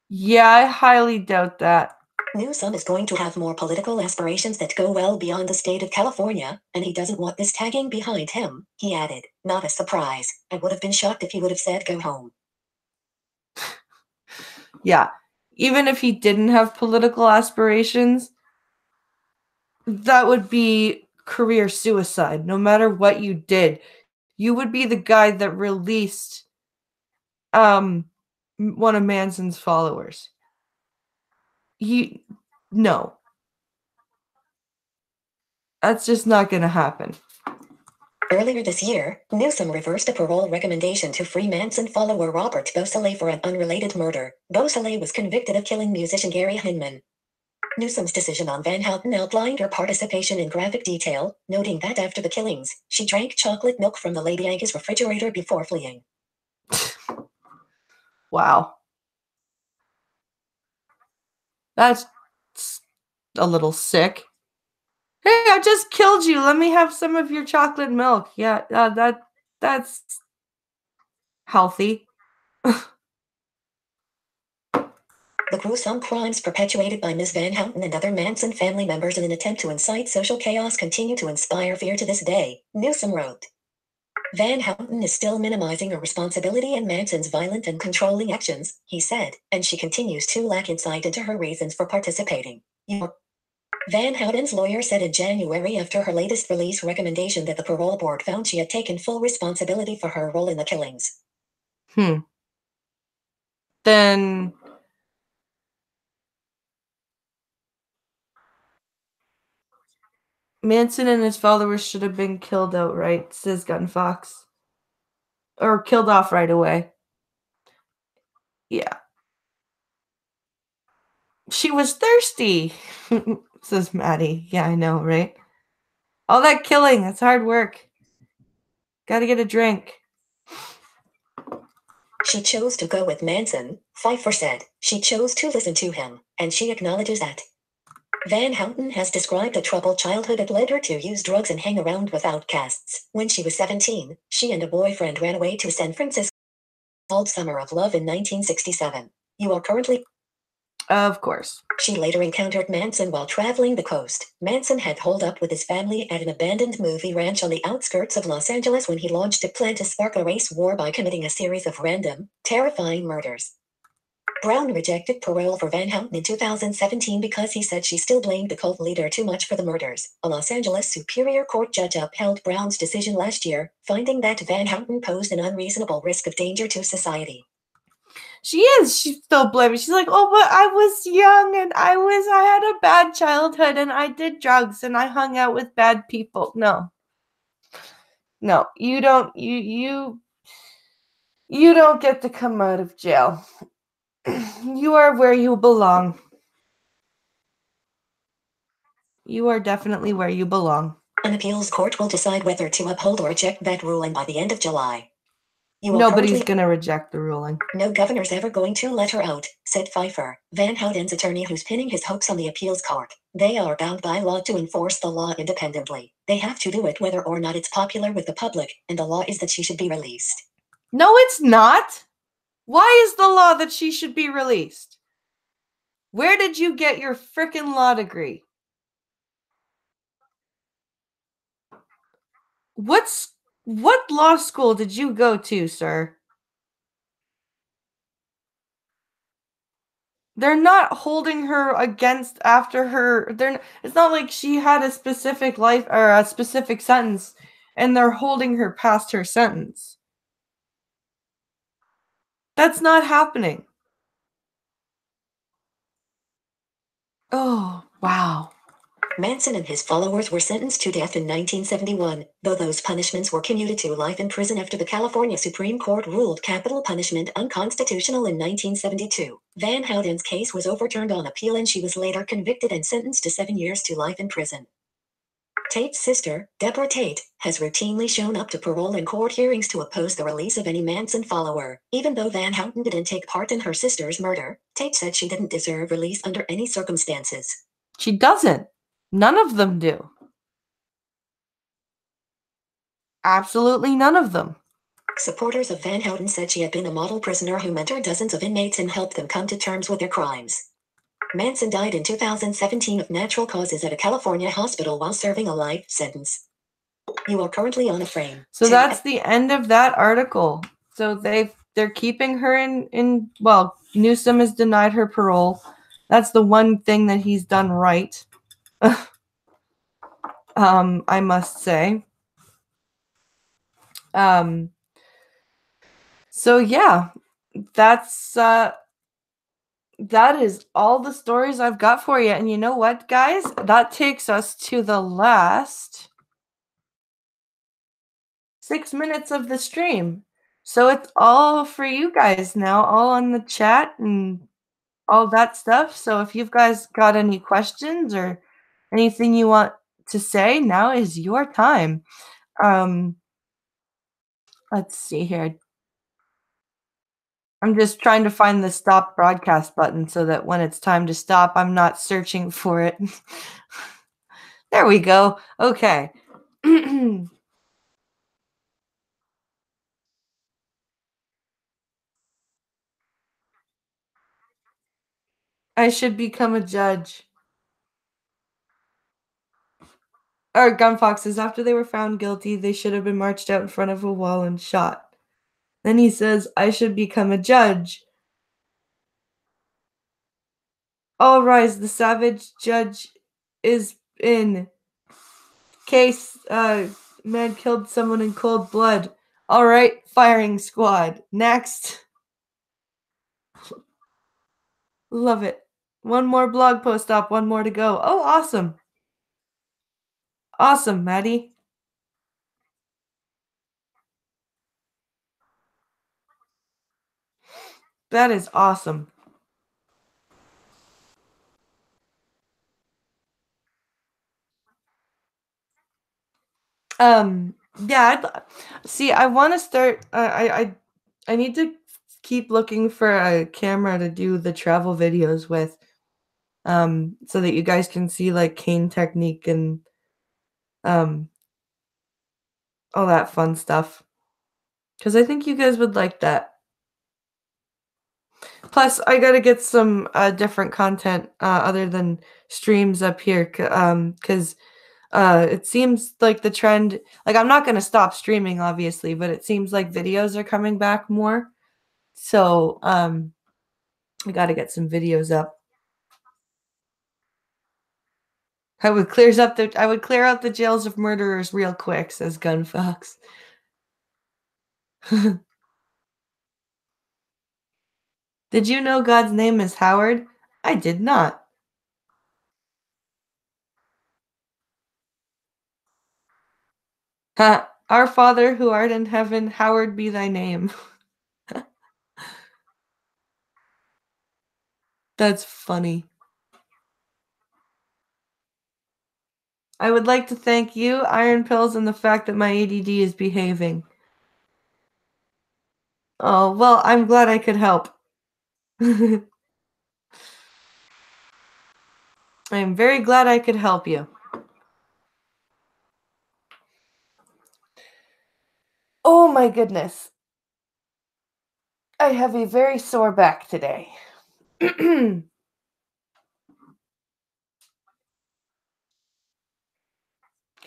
Yeah, I highly doubt that. Newsom is going to have more political aspirations that go well beyond the state of California, and he doesn't want this tagging behind him, he added. Not a surprise. I would have been shocked if he would have said go home. Yeah, even if he didn't have political aspirations, that would be career suicide. No matter what you did, you would be the guy that released one of Manson's followers. No. That's just not going to happen. Earlier this year, Newsom reversed a parole recommendation to free Manson follower Robert Beausoleil for an unrelated murder. Beausoleil was convicted of killing musician Gary Hinman. Newsom's decision on Van Houten outlined her participation in graphic detail, noting that after the killings, she drank chocolate milk from the LaBianca's refrigerator before fleeing. Wow. That's a little sick. Hey, I just killed you. Let me have some of your chocolate milk. Yeah, that's healthy. The gruesome crimes perpetuated by Ms. Van Houten and other Manson family members in an attempt to incite social chaos continue to inspire fear to this day, Newsom wrote. Van Houten is still minimizing her responsibility in Manson's violent and controlling actions, he said, and she continues to lack insight into her reasons for participating. Van Houten's lawyer said in January after her latest release recommendation that the parole board found she had taken full responsibility for her role in the killings. Then Manson and his followers should have been killed outright, says Gun Fox. Or killed off right away. Yeah. She was thirsty, says Maddie. Yeah, I know, right? All that killing, that's hard work. Gotta get a drink. She chose to go with Manson, Pfeiffer said. She chose to listen to him, and she acknowledges that. Van Houten has described a troubled childhood that led her to use drugs and hang around with outcasts. When she was 17, she and a boyfriend ran away to San Francisco called Summer of Love in 1967. You are currently... Of course. She later encountered Manson while traveling the coast. Manson had holed up with his family at an abandoned movie ranch on the outskirts of Los Angeles when he launched a plan to spark a race war by committing a series of random, terrifying murders. Brown rejected parole for Van Houten in 2017 because he said she still blamed the cult leader too much for the murders. A Los Angeles Superior Court judge upheld Brown's decision last year, finding that Van Houten posed an unreasonable risk of danger to society. She is. She's still blaming. She's like, oh, but I was young and I had a bad childhood and I did drugs and I hung out with bad people. No, you don't. You don't get to come out of jail. You are where you belong. You are definitely where you belong. An appeals court will decide whether to uphold or reject that ruling by the end of July. Nobody's going to reject the ruling. No governor's ever going to let her out, said Pfeiffer, Van Houten's attorney who's pinning his hopes on the appeals court. They are bound by law to enforce the law independently. They have to do it whether or not it's popular with the public, and the law is that she should be released. No, it's not. Why is the law that she should be released? Where did you get your frickin' law degree? What law school did you go to, sir? They're not holding her against after her. It's not like she had a specific life or a specific sentence, and they're holding her past her sentence. That's not happening. Oh, wow. Manson and his followers were sentenced to death in 1971, though those punishments were commuted to life in prison after the California Supreme Court ruled capital punishment unconstitutional in 1972. Van Houten's case was overturned on appeal and she was later convicted and sentenced to 7 years to life in prison. Tate's sister, Deborah Tate, has routinely shown up to parole and court hearings to oppose the release of any Manson follower. Even though Van Houten didn't take part in her sister's murder, Tate said she didn't deserve release under any circumstances. She doesn't. None of them do. Absolutely none of them. Supporters of Van Houten said she had been a model prisoner who mentored dozens of inmates and helped them come to terms with their crimes. Manson died in 2017 of natural causes at a California hospital while serving a life sentence. You are currently on a frame. So that's the end of that article. So they're keeping her in well, Newsom has denied her parole. That's the one thing that he's done right. I must say. So yeah, that's that is all the stories I've got for you. And you know what, guys? That takes us to the last 6 minutes of the stream. So it's all for you guys now, all on the chat and all that stuff. So if you've guys got any questions or anything you want to say, now is your time. Let's see here. I'm just trying to find the stop broadcast button so that when it's time to stop, I'm not searching for it. There we go. Okay. I should become a judge. Or gun foxes, after they were found guilty, they should have been marched out in front of a wall and shot. Then he says, I should become a judge. All rise, the savage judge is in. Case, man killed someone in cold blood. All right, firing squad. Next. Love it. One more blog post up, one more to go. Oh, awesome. Awesome, Maddie. That is awesome. Yeah, see, I want to start. I need to keep looking for a camera to do the travel videos with, so that you guys can see like cane technique and um all that fun stuff. Because I think you guys would like that. Plus, I gotta get some different content other than streams up here, because it seems like the trend. Like, I'm not gonna stop streaming, obviously, but it seems like videos are coming back more. So, I gotta get some videos up. I would clear out the jails of murderers real quick, says Gunfox. Did you know God's name is Howard? I did not. Ha! Our Father who art in heaven, hallowed be thy name. That's funny. I would like to thank you, Iron Pills, and the fact that my ADD is behaving. Oh, well, I'm glad I could help. I am very glad I could help you. Oh my goodness. I have a very sore back today.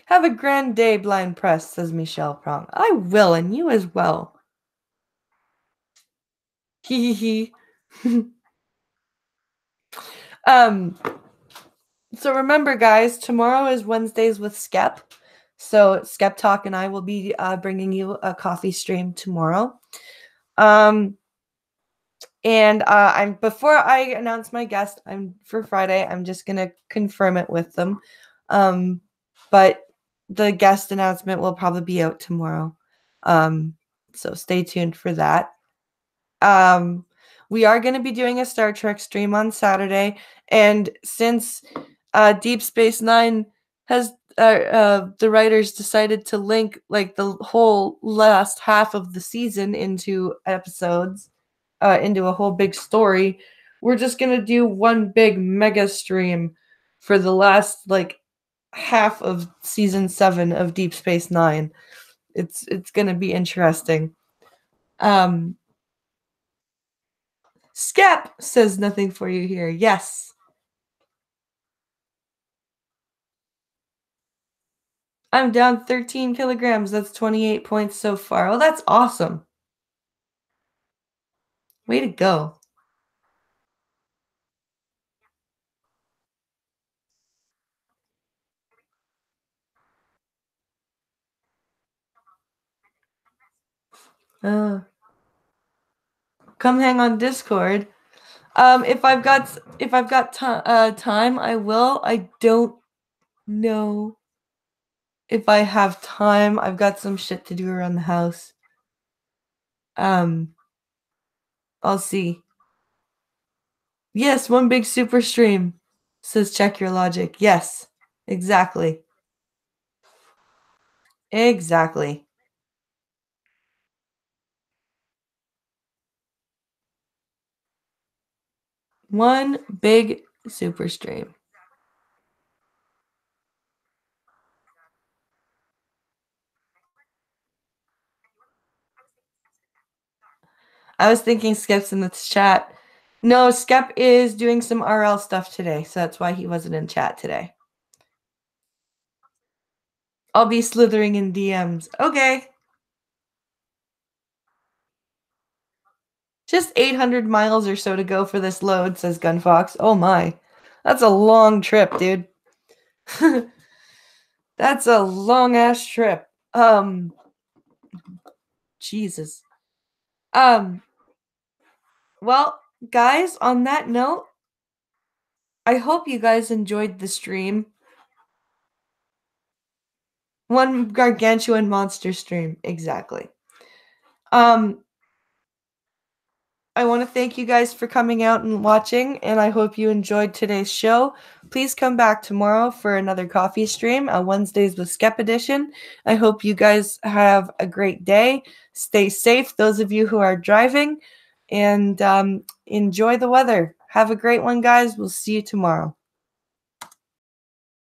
Have a grand day, Blind Press, says Michelle Prong. I will, and you as well. Hee hee hee. um, so remember, guys, tomorrow is Wednesdays with Skep. So Skep Talk and I will be bringing you a coffee stream tomorrow. And I'm before I announce my guest, I'm for Friday. I'm just gonna confirm it with them. But the guest announcement will probably be out tomorrow. So stay tuned for that. Um, we are going to be doing a Star Trek stream on Saturday, and since Deep Space Nine has the writers decided to link like the whole last half of the season into episodes, into a whole big story, we're just gonna do one big mega stream for the last like half of season 7 of Deep Space Nine. It's gonna be interesting. Skep says nothing for you here. Yes. I'm down 13 kilograms. That's 28 points so far. Oh, that's awesome. Way to go. Uh, come hang on Discord. If I've got time, I will. I don't know if I have time. I've got some shit to do around the house. Um, I'll see. Yes, one big super stream, says check your logic. Yes, exactly. Exactly. One big super stream. I was thinking Skep's in the chat. No, Skep is doing some RL stuff today, so that's why he wasn't in chat today. I'll be slithering in DMs. Okay. Just 800 miles or so to go for this load, says Gunfox. Oh my. That's a long trip, dude. That's a long-ass trip. Jesus. Well, guys, on that note, I hope you guys enjoyed the stream. One gargantuan monster stream, exactly. I want to thank you guys for coming out and watching, and I hope you enjoyed today's show. Please come back tomorrow for another coffee stream on Wednesdays with Skep Edition. I hope you guys have a great day. Stay safe, those of you who are driving, and enjoy the weather. Have a great one, guys. We'll see you tomorrow.